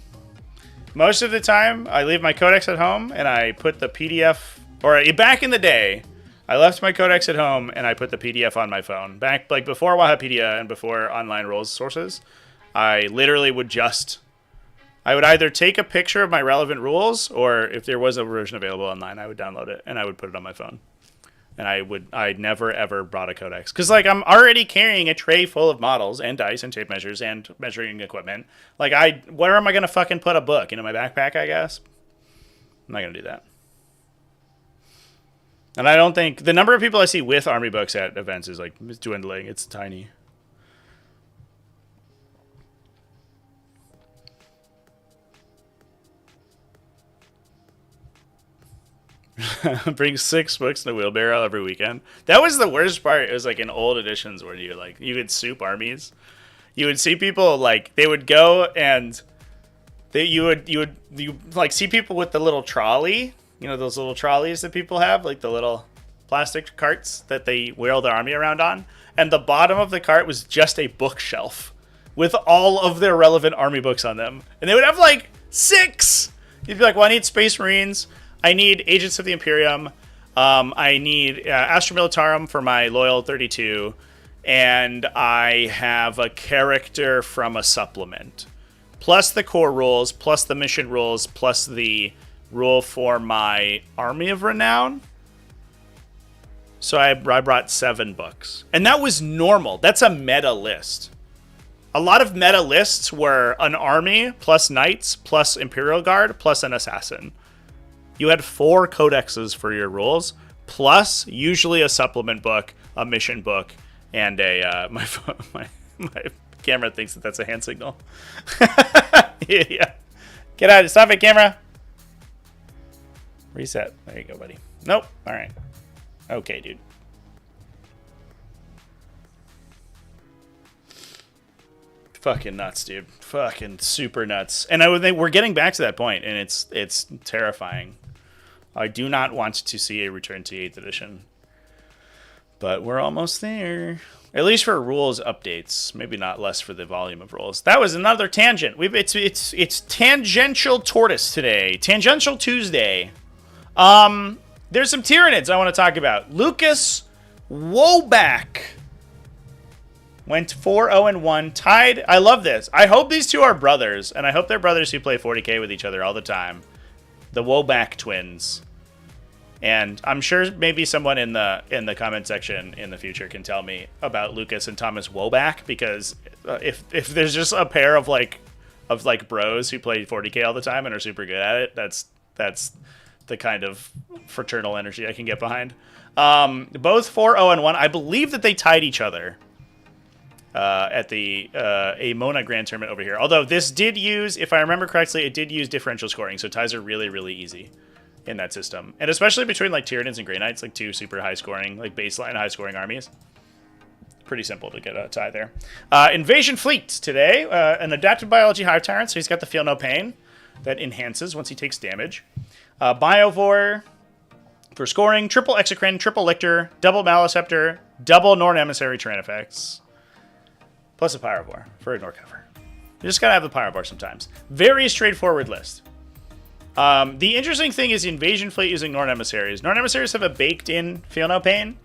Speaker 1: Most of the time, I leave my codex at home and I put the PDF, or back in the day, I left my codex at home and I put the PDF on my phone. Back like before Wahapedia and before online rolls sources, I literally would I would either take a picture of my relevant rules, or if there was a version available online, I would download it and I would put it on my phone. And I never ever brought a codex. Because, like, I'm already carrying a tray full of models and dice and tape measures and measuring equipment. Like, where am I going to fucking put a book? Into my backpack, I guess? I'm not going to do that. And I don't think... The number of people I see with army books at events is, like, it's dwindling. It's tiny. Bring 6 books in a wheelbarrow every weekend. That was the worst part. It was like in old editions where you could soup armies. You would see people like they would go and you would like see people with the little trolley. You know those little trolleys that people have, like the little plastic carts that they wheel their army around on. And the bottom of the cart was just a bookshelf with all of their relevant army books on them. And they would have like 6. You'd be like, well, I need Space Marines. I need Agents of the Imperium. I need Astra Militarum for my Loyal 32. And I have a character from a supplement. Plus the core rules, plus the mission rules, plus the rule for my Army of Renown. So I brought 7 books. And that was normal. That's a meta list. A lot of meta lists were an army, plus knights, plus Imperial Guard, plus an assassin. You had 4 codexes for your rules, plus usually a supplement book, a mission book, and a my camera thinks that that's a hand signal. Yeah, get out! Stop it, camera. Reset. There you go, buddy. Nope. All right. Okay, dude. Fucking nuts, dude. Fucking super nuts. And I think we're getting back to that point, and it's terrifying. I do not want to see a return to 8th edition. But we're almost there. At least for rules updates. Maybe not less for the volume of rules. That was another tangent. It's Tangential Tortoise today. Tangential Tuesday. There's some Tyranids I want to talk about. Lucas Woback went 4-0-1, tied. I love this. I hope these two are brothers, and I hope they're brothers who play 40k with each other all the time. The Woback twins. And I'm sure maybe someone in the comment section in the future can tell me about Lucas and Thomas Woback, because if there's just a pair of like bros who play 40k all the time and are super good at it, that's the kind of fraternal energy I can get behind. Both 4-0-1. I believe that they tied each other at the Amona Grand Tournament over here. Although this did use, if I remember correctly, it did use differential scoring, so ties are really, really easy in that system. And especially between like Tyranids and Grey Knights, like 2 super high scoring, like baseline high scoring armies. Pretty simple to get a tie there. Invasion Fleet today. An adapted biology Hive Tyrant, so he's got the Feel No Pain that enhances once he takes damage. Biovore for scoring, triple Exocrine, triple Lictor, double Maliceptor, double Norn Emissary Tyrannifex, plus a Pyrovore for ignore cover. You just gotta have the Pyrovore sometimes. Very straightforward list. The interesting thing is Invasion Fleet using Norn Emissaries. Norn Emissaries have a baked-in Feel No Pain,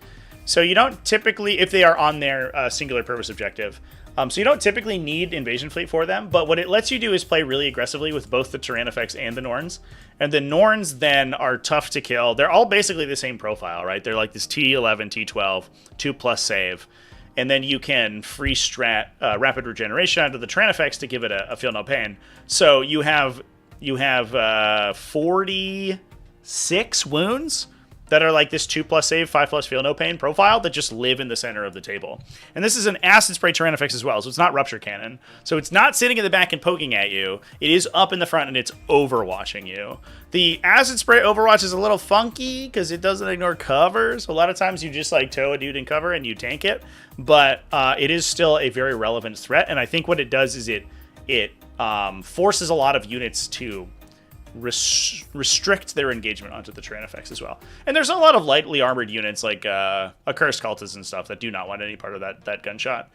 Speaker 1: so you don't typically, if they are on their singular purpose objective, so you don't typically need Invasion Fleet for them, but what it lets you do is play really aggressively with both the Tyrannifex and the Norns, and the Norns then are tough to kill. They're all basically the same profile, right? They're like this T11, T12, 2+ save, and then you can free strat Rapid Regeneration onto the Tyrannifex to give it a Feel No Pain. So you have 46 wounds that are like this 2+ save, 5+ Feel No Pain profile that just live in the center of the table. And this is an Acid Spray Tyrannifex as well, so it's not Rupture Cannon. So it's not sitting in the back and poking at you. It is up in the front and it's overwatching you. The Acid Spray Overwatch is a little funky because it doesn't ignore cover. So a lot of times you just like tow a dude in cover and you tank it. But it is still a very relevant threat. And I think what it does is it forces a lot of units to restrict their engagement onto the Tyrannifex as well. And there's a lot of lightly armored units like Accursed Cultists and stuff that do not want any part of that gunshot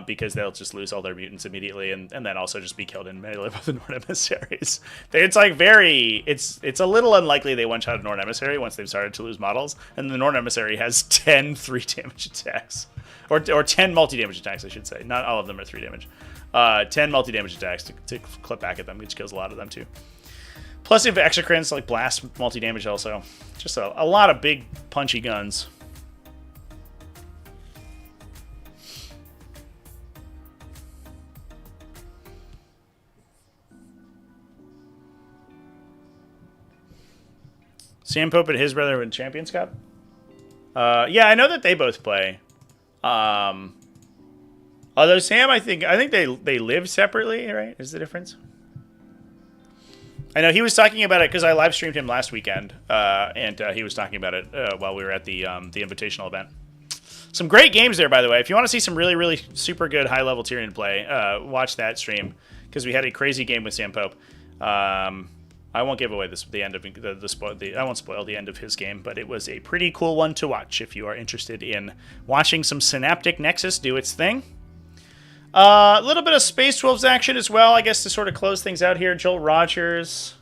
Speaker 1: because they'll just lose all their mutants immediately and then also just be killed in melee by the Norn Emissaries. It's like it's a little unlikely they one-shot a Norn Emissary once they've started to lose models, and the Norn Emissary has 10 3-damage attacks. Or 10 multi-damage attacks, I should say. Not all of them are 3 damage. 10 multi-damage attacks to clip back at them, which kills a lot of them too. Plus, you have exocrines, like blast multi-damage also. Just a lot of big, punchy guns. Sam Pope and his brother win Champions Cup? Yeah, I know that they both play. Although Sam, I think they live separately, right? Is the difference? I know he was talking about it because I live streamed him last weekend, and he was talking about it while we were at the invitational event. Some great games there, by the way. If you want to see some really, really super good high-level Tyranid play, watch that stream because we had a crazy game with Sam Pope. I won't give away the end of I won't spoil the end of his game, but it was a pretty cool one to watch if you are interested in watching some Synaptic Nexus do its thing. A little bit of Space Wolves action as well, I guess, to sort of close things out here. Joel Rogers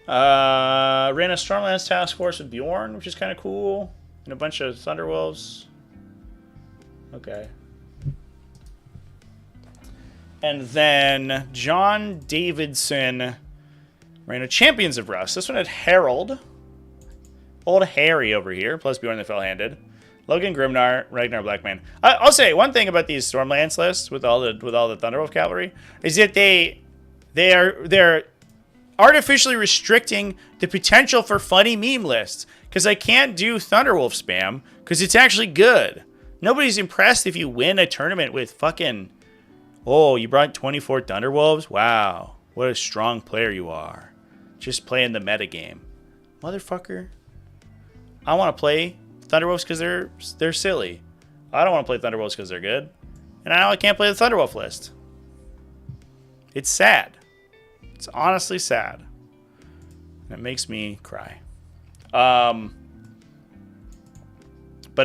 Speaker 1: ran a Stormlands task force with Bjorn, which is kind of cool, and a bunch of Thunderwolves. Okay. And then John Davidson ran a Champions of Rust. This one had Harold, old Harry over here, plus Bjorn the Fell-Handed. Logan Grimnar, Ragnar Blackman. I'll say one thing about these Stormlands lists with all the Thunderwolf cavalry is that they're artificially restricting the potential for funny meme lists because I can't do Thunderwolf spam because it's actually good. Nobody's impressed if you win a tournament with fucking, oh, you brought 24 Thunderwolves? Wow, what a strong player you are. Just playing the metagame. Motherfucker. I want to play Thunderwolves because they're silly. I don't want to play Thunderwolves because they're good. And now I can't play the Thunderwolf list. It's sad. It's honestly sad. And it makes me cry. But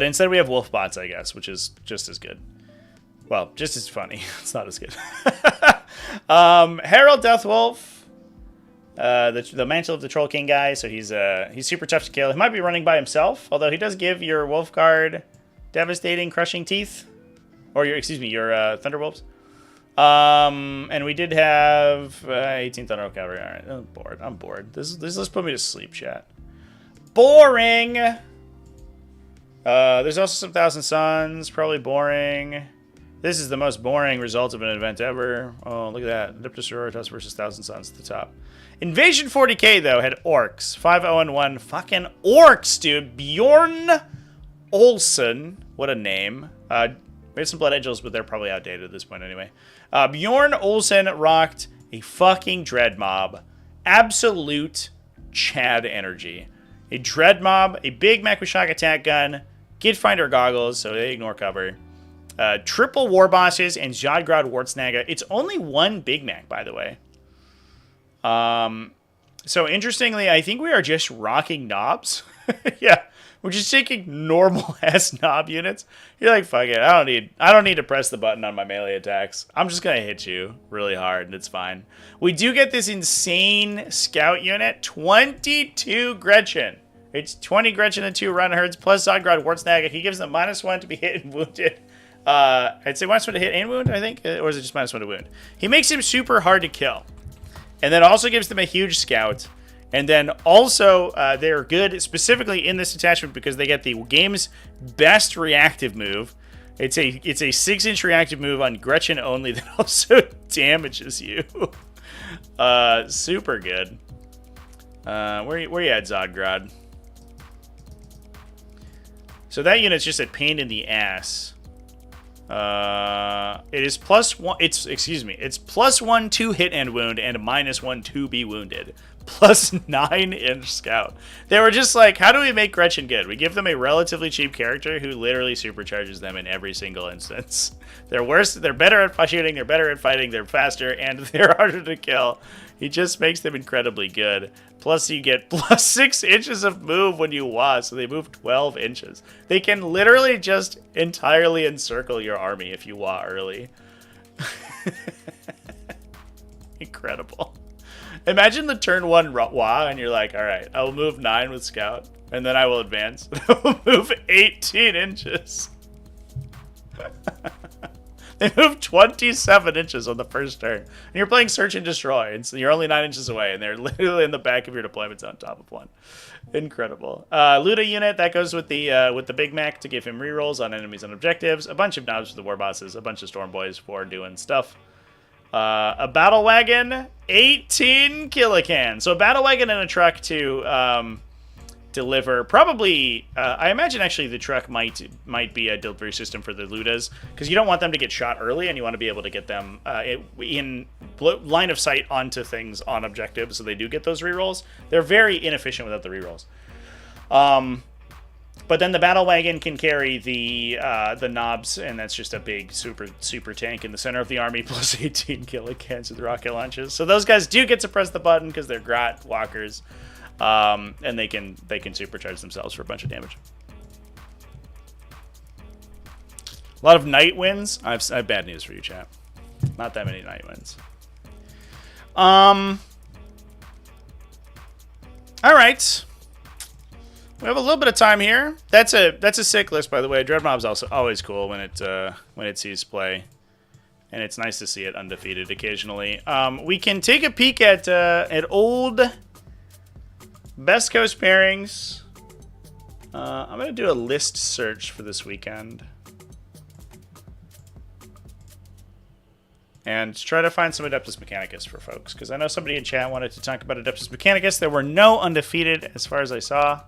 Speaker 1: instead we have wolf bots, I guess, which is just as good. Well, just as funny. It's not as good. Harold Deathwolf. The Mantle of the Troll King guy, so he's super tough to kill. He might be running by himself, although he does give your Wolf Guard devastating crushing teeth, or your Thunderwolves. And we did have 18 Thunderwolf Cavalry. All right, I'm bored. This let's put me to sleep, chat. Boring. There's also some Thousand Suns, probably boring. This is the most boring result of an event ever. Oh, look at that. Adeptus Sororitas versus Thousand Suns at the top. Invasion 40k, though, had Orks. 5-0-1. Fucking Orks, dude. Bjorn Olsen. What a name. We had some Blood Angels, but they're probably outdated at this point anyway. Bjorn Olsen rocked a fucking Dreadmob. Absolute Chad energy. A Dreadmob, a Big Mac with shock attack gun, Gitfinder goggles, so they ignore cover. Triple War Bosses and Jodgrod Wartsnaga. It's only one Big Mac, by the way. So interestingly, I think we are just rocking knobs. Yeah, which is taking normal ass knob units. You're like, fuck it, I don't need to press the button on my melee attacks. I'm just gonna hit you really hard and it's fine. We do get this insane scout unit, 22 Gretchen. It's 20 Gretchen and 2 Run Herds plus Zodgrod Wartsnaga. He gives them -1 to be hit and wounded. I'd say -1 to hit and wound, I think, or is it just -1 to wound? He makes him super hard to kill, and then also gives them a huge scout. And then also, they're good specifically in this attachment because they get the game's best reactive move. It's a 6-inch reactive move on Gretchen only that also damages you. Super good. Where you at, Zodgrod? So that unit's just a pain in the ass. It is +1. It's +1 to hit and wound and -1 to be wounded. +9-inch scout. They were just like, how do we make Gretchen good? We give them a relatively cheap character who literally supercharges them in every single instance. They're worse. They're better at shooting. They're better at fighting. They're faster and they're harder to kill. He just makes them incredibly good. Plus, you get +6 inches of move when you WA, so they move 12 inches. They can literally just entirely encircle your army if you WA early. Incredible. Imagine the turn 1 WA, and you're like, all right, I will move 9 with Scout, and then I will advance. I will move 18 inches. They move 27 inches on the first turn. And you're playing Search and Destroy, and so you're only 9 inches away, and they're literally in the back of your deployment zone, top of 1. Incredible. Luda unit, that goes with the Big Mac to give him rerolls on enemies and objectives. A bunch of knobs for the war bosses, a bunch of Storm Boys for doing stuff. A battle wagon, 18 kilocans. So a battle wagon and a truck to deliver. Probably, I imagine actually the truck might be a delivery system for the Ludas, because you don't want them to get shot early, and you want to be able to get them in line of sight onto things on objectives, so they do get those rerolls. They're very inefficient without the rerolls. But then the battle wagon can carry the knobs, and that's just a big super tank in the center of the army, plus 18 kilocans with rocket launches. So those guys do get to press the button because they're Grot walkers, and they can supercharge themselves for a bunch of damage. A lot of night wins. I have bad news for you, chat. Not that many night wins. All right. We have a little bit of time here. That's a sick list, by the way. Dreadmob's also always cool when it sees play, and it's nice to see it undefeated occasionally. We can take a peek at old Best Coast pairings. I'm gonna do a list search for this weekend and try to find some Adeptus Mechanicus for folks, because I know somebody in chat wanted to talk about Adeptus Mechanicus. There were no undefeated as far as I saw.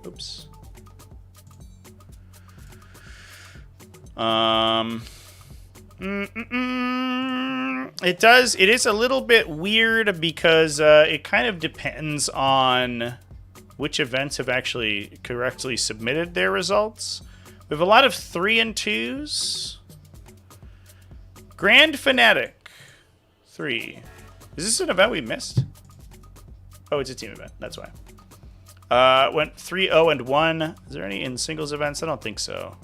Speaker 1: Oops. It is a little bit weird because it kind of depends on which events have actually correctly submitted their results. We have a lot of 3 and 2s. Grand Fanatic 3. Is this an event we missed? Oh, it's a team event. That's why. Went 3-0 and 1. Is there any in singles events? I don't think so.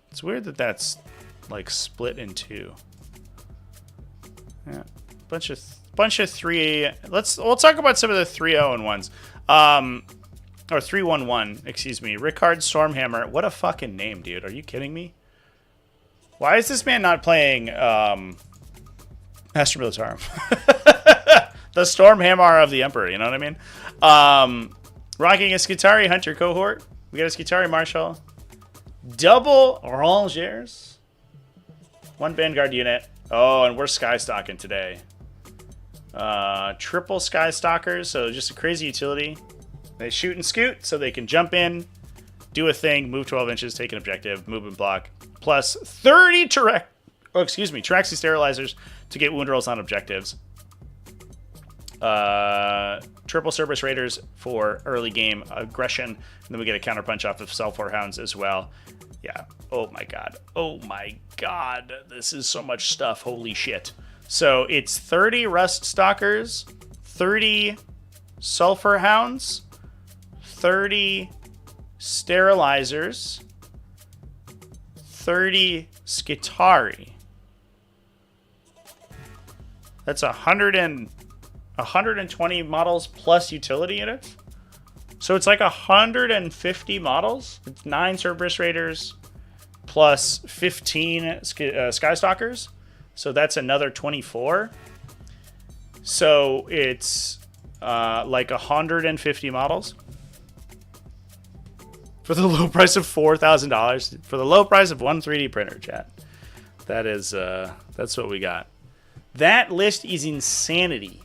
Speaker 1: It's weird that that's like split in 2. Yeah, bunch of 3. We'll talk about some of the 3-0 and 1s. Or 3-1-1. Excuse me. Rickard Stormhammer. What a fucking name, dude. Are you kidding me? Why is this man not playing Master Militarum? The Stormhammer of the Emperor, you know what I mean? Rocking a Skitari Hunter cohort. We got a Skitari Marshal. Double Rangers. 1 Vanguard unit. Oh, and we're Skystalking today. Triple Skystalkers, so just a crazy utility. They shoot and scoot, so they can jump in, do a thing, move 12 inches, take an objective, move and block. Plus 30 Traxi Sterilizers to get wound rolls on objectives. Triple Cerberus Raiders for early game aggression. And then we get a counterpunch off of Soulforged Hounds as well. Yeah. Oh my god. Oh my god. This is so much stuff. Holy shit. So it's 30 Rust Stalkers, 30 Sulfur Hounds, 30 Sterilizers, 30 Skitari. That's 120 models plus utility units. So it's like 150 models. It's 9 Cerberus Raiders plus 15 Skystalkers. So that's another 24. So it's like 150 models. For the low price of $4,000. For the low price of one 3D printer, chat. That is, that's what we got. That list is insanity.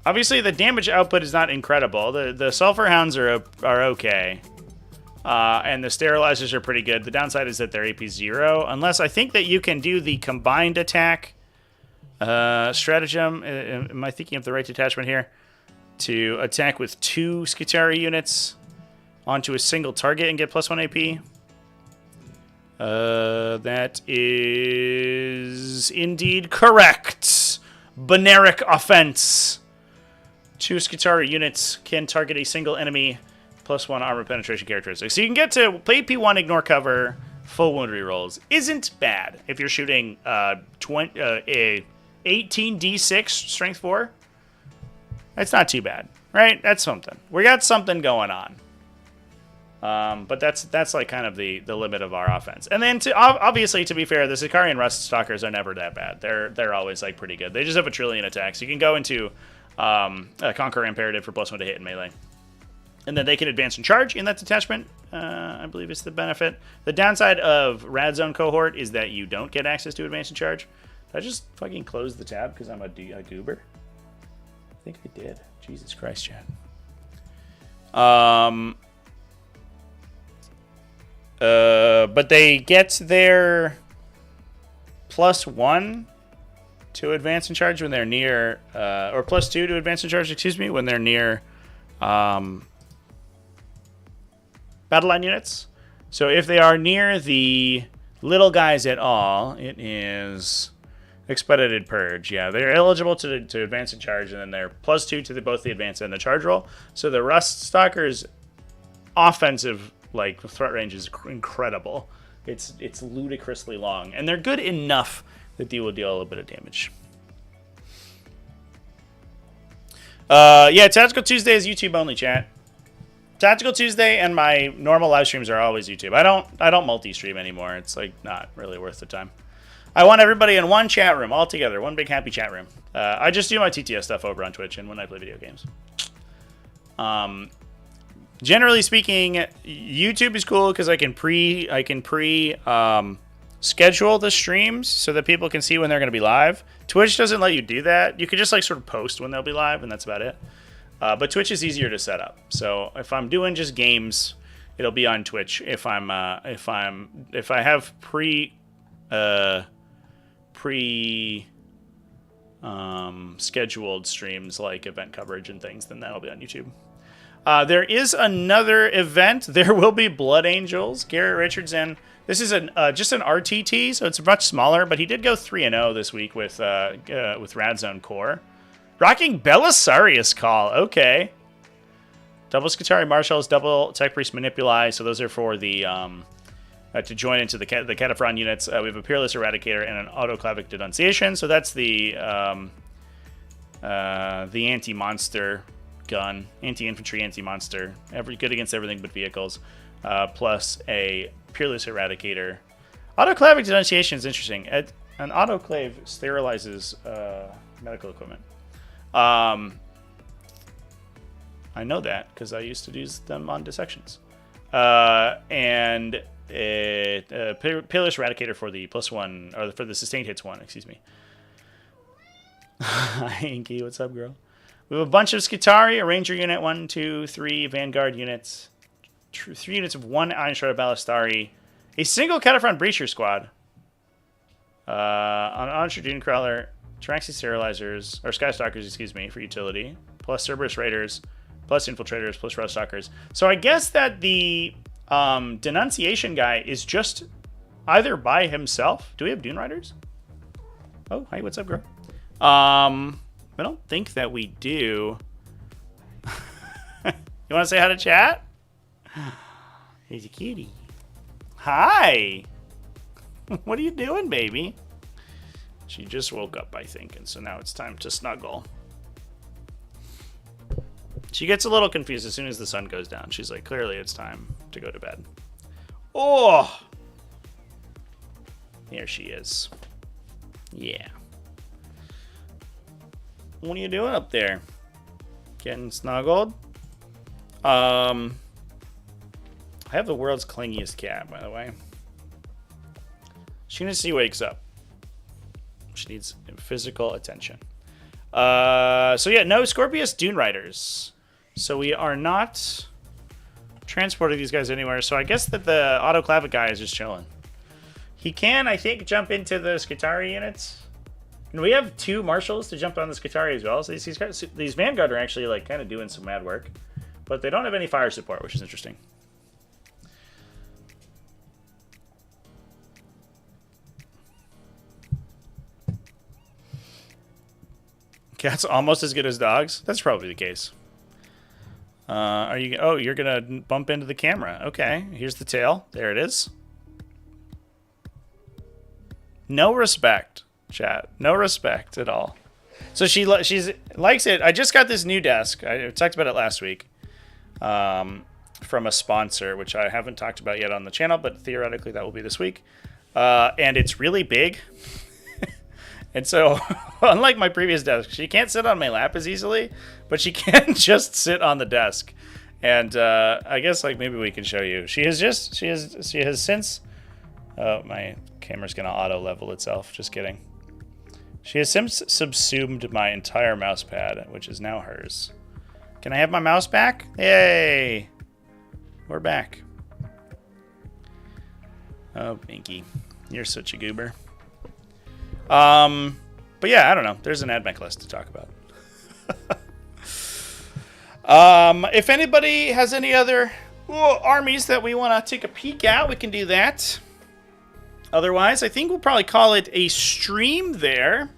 Speaker 1: Obviously, the damage output is not incredible. The Sulfur Hounds are okay. And the Sterilizers are pretty good. The downside is that they're AP 0. Unless I think that you can do the combined attack stratagem. Am I thinking of the right detachment here? To attack with 2 Skitari units onto a single target and get +1 AP. That is indeed correct. Binaric offense. 2 Skitari units can target a single enemy +1 armor penetration characteristic. So you can get to play P1, ignore cover, full wound rerolls. Isn't bad if you're shooting 18d6 strength 4. That's not too bad, right? That's something. We got something going on. But that's like kind of the limit of our offense. And then obviously, to be fair, the Sicarian Rust Stalkers are never that bad. They're always like pretty good. They just have a trillion attacks. You can go into a Conqueror Imperative for +1 to hit in melee. And then they can advance and charge in that detachment, I believe is the benefit. The downside of Rad Zone Cohort is that you don't get access to advance and charge. Did I just fucking close the tab because I'm a goober? I think I did. Jesus Christ, chat. But they get their +1 to advance and charge when they're near, or +2 to advance and charge, excuse me, when they're near battle line units. So if they are near the little guys at all, it is Expedited Purge. Yeah, they're eligible to advance and charge, and then they're +2 to both the advance and the charge roll. So the Rust Stalker's offensive threat range is incredible. It's ludicrously long, and they're good enough that they will deal a little bit of damage. Yeah, Tactical Tuesday is YouTube only, chat. Tactical Tuesday and my normal live streams are always YouTube. I don't multi-stream anymore. It's like not really worth the time. I want everybody in one chat room all together, one big happy chat room. I just do my TTS stuff over on Twitch and when I play video games. Generally speaking, YouTube is cool because I can schedule the streams so that people can see when they're going to be live. Twitch doesn't let you do that. You can just sort of post when they'll be live, and that's about it. But Twitch is easier to set up. So if I'm doing just games, it'll be on Twitch. If I have scheduled streams like event coverage and things, then that'll be on YouTube. There is another event. There will be Blood Angels. Garrett Richardson. This is just an RTT, so it's much smaller, but he did go 3-0 this week with Rad Zone Core. Rocking Belisarius Call. Okay. Double Skitari Marshals, double Tech Priest Manipuli. So those are for the to join into the Cataphren units. We have a Peerless Eradicator and an Autoclavic Denunciation. So that's the anti-monster gun, anti-infantry, anti-monster, good against everything but vehicles, plus a Peerless Eradicator. Autoclavic Denunciation is interesting. An autoclave sterilizes medical equipment. I know that because I used to use them on dissections. And Peerless Eradicator for the +1, or for the sustained hits 1, excuse me. Hi, Inky, what's up, girl? We have a bunch of Skitari, a Ranger unit, 1, 2, 3 Vanguard units, 3 units of 1 Iron Shrouded Ballistari, a single Cataphren Breacher squad, an Onisher Dunecrawler, Traxxas Sterilizers, or Skystalkers, excuse me, for utility, plus Cerberus Raiders, plus Infiltrators, plus Rust Stalkers. So I guess that the Denunciation guy is just either by himself. Do we have Dune Riders? Oh, hi, what's up, girl? I don't think that we do. You want to say hi to chat? He's a cutie. Hi. What are you doing, baby? She just woke up, I think, and so now it's time to snuggle. She gets a little confused as soon as the sun goes down. She's like, clearly it's time to go to bed. Oh! Here she is. Yeah. What are you doing up there? Getting snuggled? I have the world's clingiest cat, by the way. As soon as she wakes up, she needs physical attention. So yeah, no Scorpius Dune Riders. So we are not transporting these guys anywhere. So I guess that the autoclavic guy is just chilling. He can, I think, jump into the Skitarii units. And we have 2 marshals to jump on the Skitarii as well. So these Vanguard are actually like kind of doing some mad work. But they don't have any fire support, which is interesting. Cats almost as good as dogs? That's probably the case. Are you? Oh, you're gonna bump into the camera. Okay, here's the tail. There it is. No respect, chat. No respect at all. So she likes it. I just got this new desk. I talked about it last week. From a sponsor, which I haven't talked about yet on the channel, but theoretically that will be this week. And it's really big. And so, unlike my previous desk, she can't sit on my lap as easily, but she can just sit on the desk. And I guess like maybe we can show you. She has since. Oh, my camera's gonna auto level itself. Just kidding. She has since subsumed my entire mouse pad, which is now hers. Can I have my mouse back? Yay! We're back. Oh, Binky, you're such a goober. But yeah, I don't know. There's an admech list to talk about. If anybody has any other armies that we want to take a peek at, we can do that. Otherwise, I think we'll probably call it a stream there.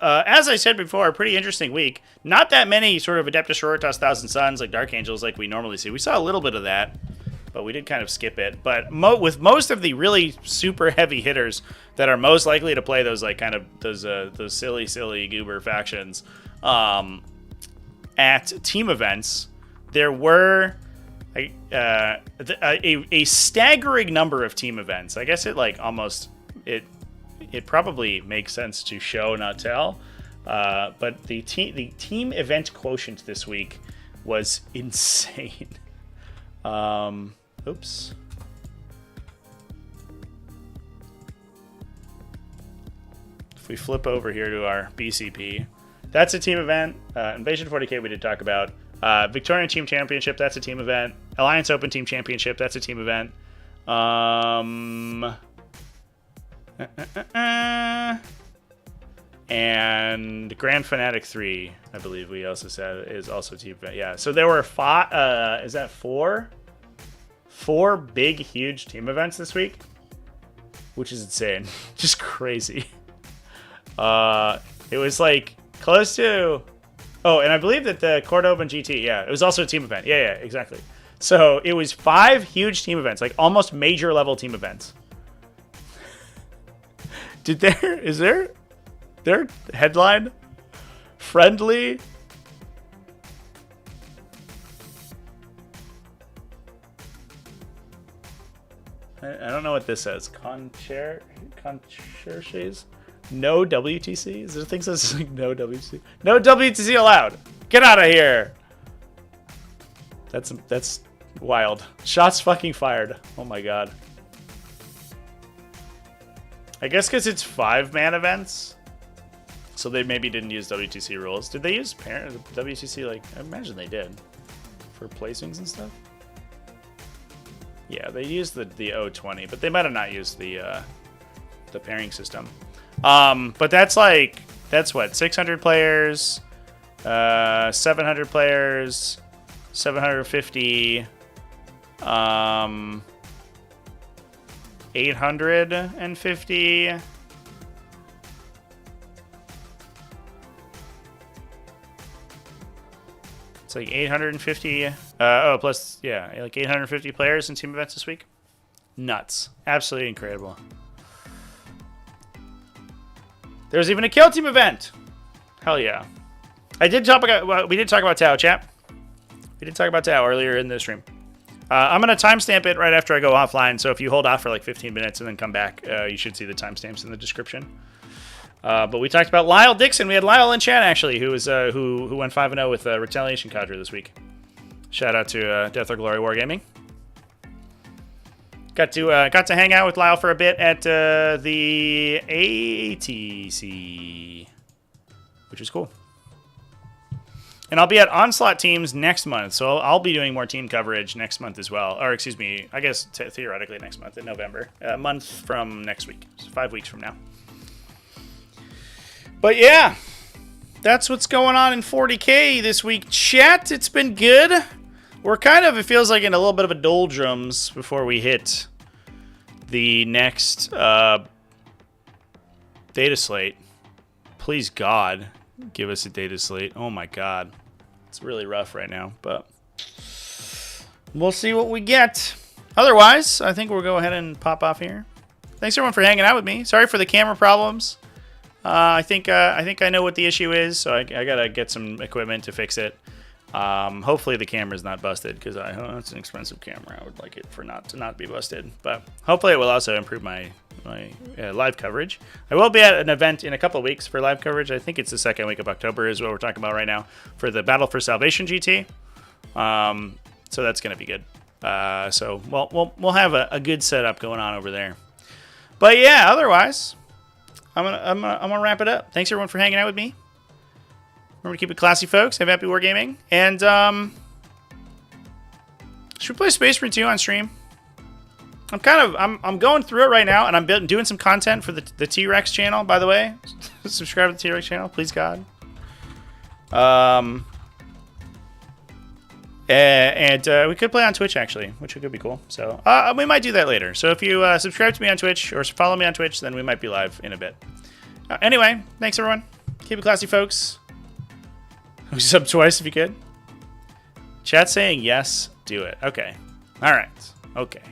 Speaker 1: As I said before, a pretty interesting week. Not that many sort of Adeptus Sororitas Thousand Suns like Dark Angels like we normally see. We saw a little bit of that, but we did kind of skip it. But with most of the really super heavy hitters that are most likely to play those like kind of those silly goober factions at team events, there were a staggering number of team events. I guess it like almost it probably makes sense to show, not tell. But the team event quotient this week was insane. Oops. If we flip over here to our BCP, that's a team event. Invasion 40k we did talk about. Victorian Team Championship, that's a team event. Alliance Open Team Championship, that's a team event. And Grand Fanatic 3, I believe we also said, is also a team event. Yeah, so there were 5, is that 4? 4 big, huge team events this week, which is insane. Just crazy. It was like close to... Oh, and I believe that the Cordoba GT, yeah, it was also a team event. Yeah, exactly. So it was 5 huge team events, like almost major level team events. Is their headline friendly? I don't know what this says. Concherches? No WTC? Is there a thing that says like no WTC? No WTC allowed. Get out of here. That's wild. Shots fucking fired. Oh my god. I guess because it's 5-man events, so they maybe didn't use WTC rules. Did they use WTC? Like, I imagine they did for placings and stuff. Yeah, they used the O20, but they might have not used the pairing system. But that's what, 600 players, 700 players, 750, 850. It's like 850. Oh, plus, yeah, like 850 players in team events this week. Nuts. Absolutely incredible. There's even a kill team event. Hell yeah. We did talk about Tau, chat. We did talk about Tau earlier in the stream. I'm going to timestamp it right after I go offline, so if you hold off for like 15 minutes and then come back, you should see the timestamps in the description. But we talked about Lyle Dixon. We had Lyle in chat, actually, who was who went 5-0 with Retaliation Cadre this week. Shout out to Death or Glory Wargaming. Got to hang out with Lyle for a bit at the ATC, which was cool. And I'll be at Onslaught Teams next month, so I'll be doing more team coverage next month as well. Or, excuse me, I guess theoretically next month, in November. A month from next week, so 5 weeks from now. But yeah, that's what's going on in 40k this week. Chat, it's been good. We're kind of, it feels like, in a little bit of a doldrums before we hit the next data slate. Please, God, give us a data slate. Oh my God. It's really rough right now, but we'll see what we get. Otherwise, I think we'll go ahead and pop off here. Thanks everyone for hanging out with me. Sorry for the camera problems. I think I know what the issue is, so I gotta get some equipment to fix it. Hopefully the camera's not busted, because it's an expensive camera. I would like it for not to be busted, but hopefully it will also improve my live coverage. I will be at an event in a couple of weeks for live coverage. I think it's the second week of October is what we're talking about right now for the Battle for Salvation GT. So that's gonna be good. So we'll have a good setup going on over there. But yeah, otherwise, I'm gonna wrap it up. Thanks everyone for hanging out with me. Remember to keep it classy, folks. Have happy wargaming. And should we play Space Marine 2 on stream? I'm going through it right now, and I'm doing some content for the T-Rex channel, by the way. Subscribe to the T-Rex channel, please God. And we could play on Twitch, actually, which could be cool. So we might do that later. So if you subscribe to me on Twitch or follow me on Twitch, then we might be live in a bit. Anyway, thanks everyone. Keep it classy, folks. Sub twice if you could. Chat saying yes, do it. Okay. All right. Okay.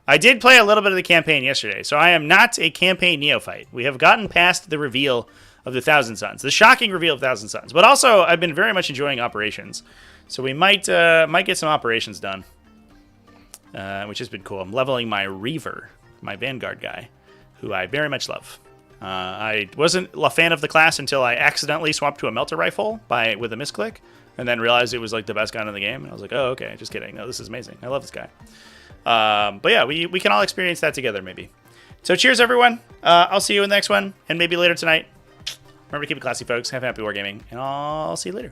Speaker 1: I did play a little bit of the campaign yesterday, so I am not a campaign neophyte. We have gotten past the reveal of the Thousand Suns, the shocking reveal of Thousand Suns. But also, I've been very much enjoying operations, so we might get some operations done, which has been cool. I'm leveling my Reaver, my Vanguard guy, who I very much love. I wasn't a fan of the class until I accidentally swapped to a melter rifle with a misclick, and then realized it was like the best gun in the game. And I was like, oh, okay, just kidding. No, this is amazing. I love this guy. But yeah, we can all experience that together, maybe. So cheers, everyone. I'll see you in the next one, and maybe later tonight. Remember to keep it classy, folks. Have happy wargaming, and I'll see you later.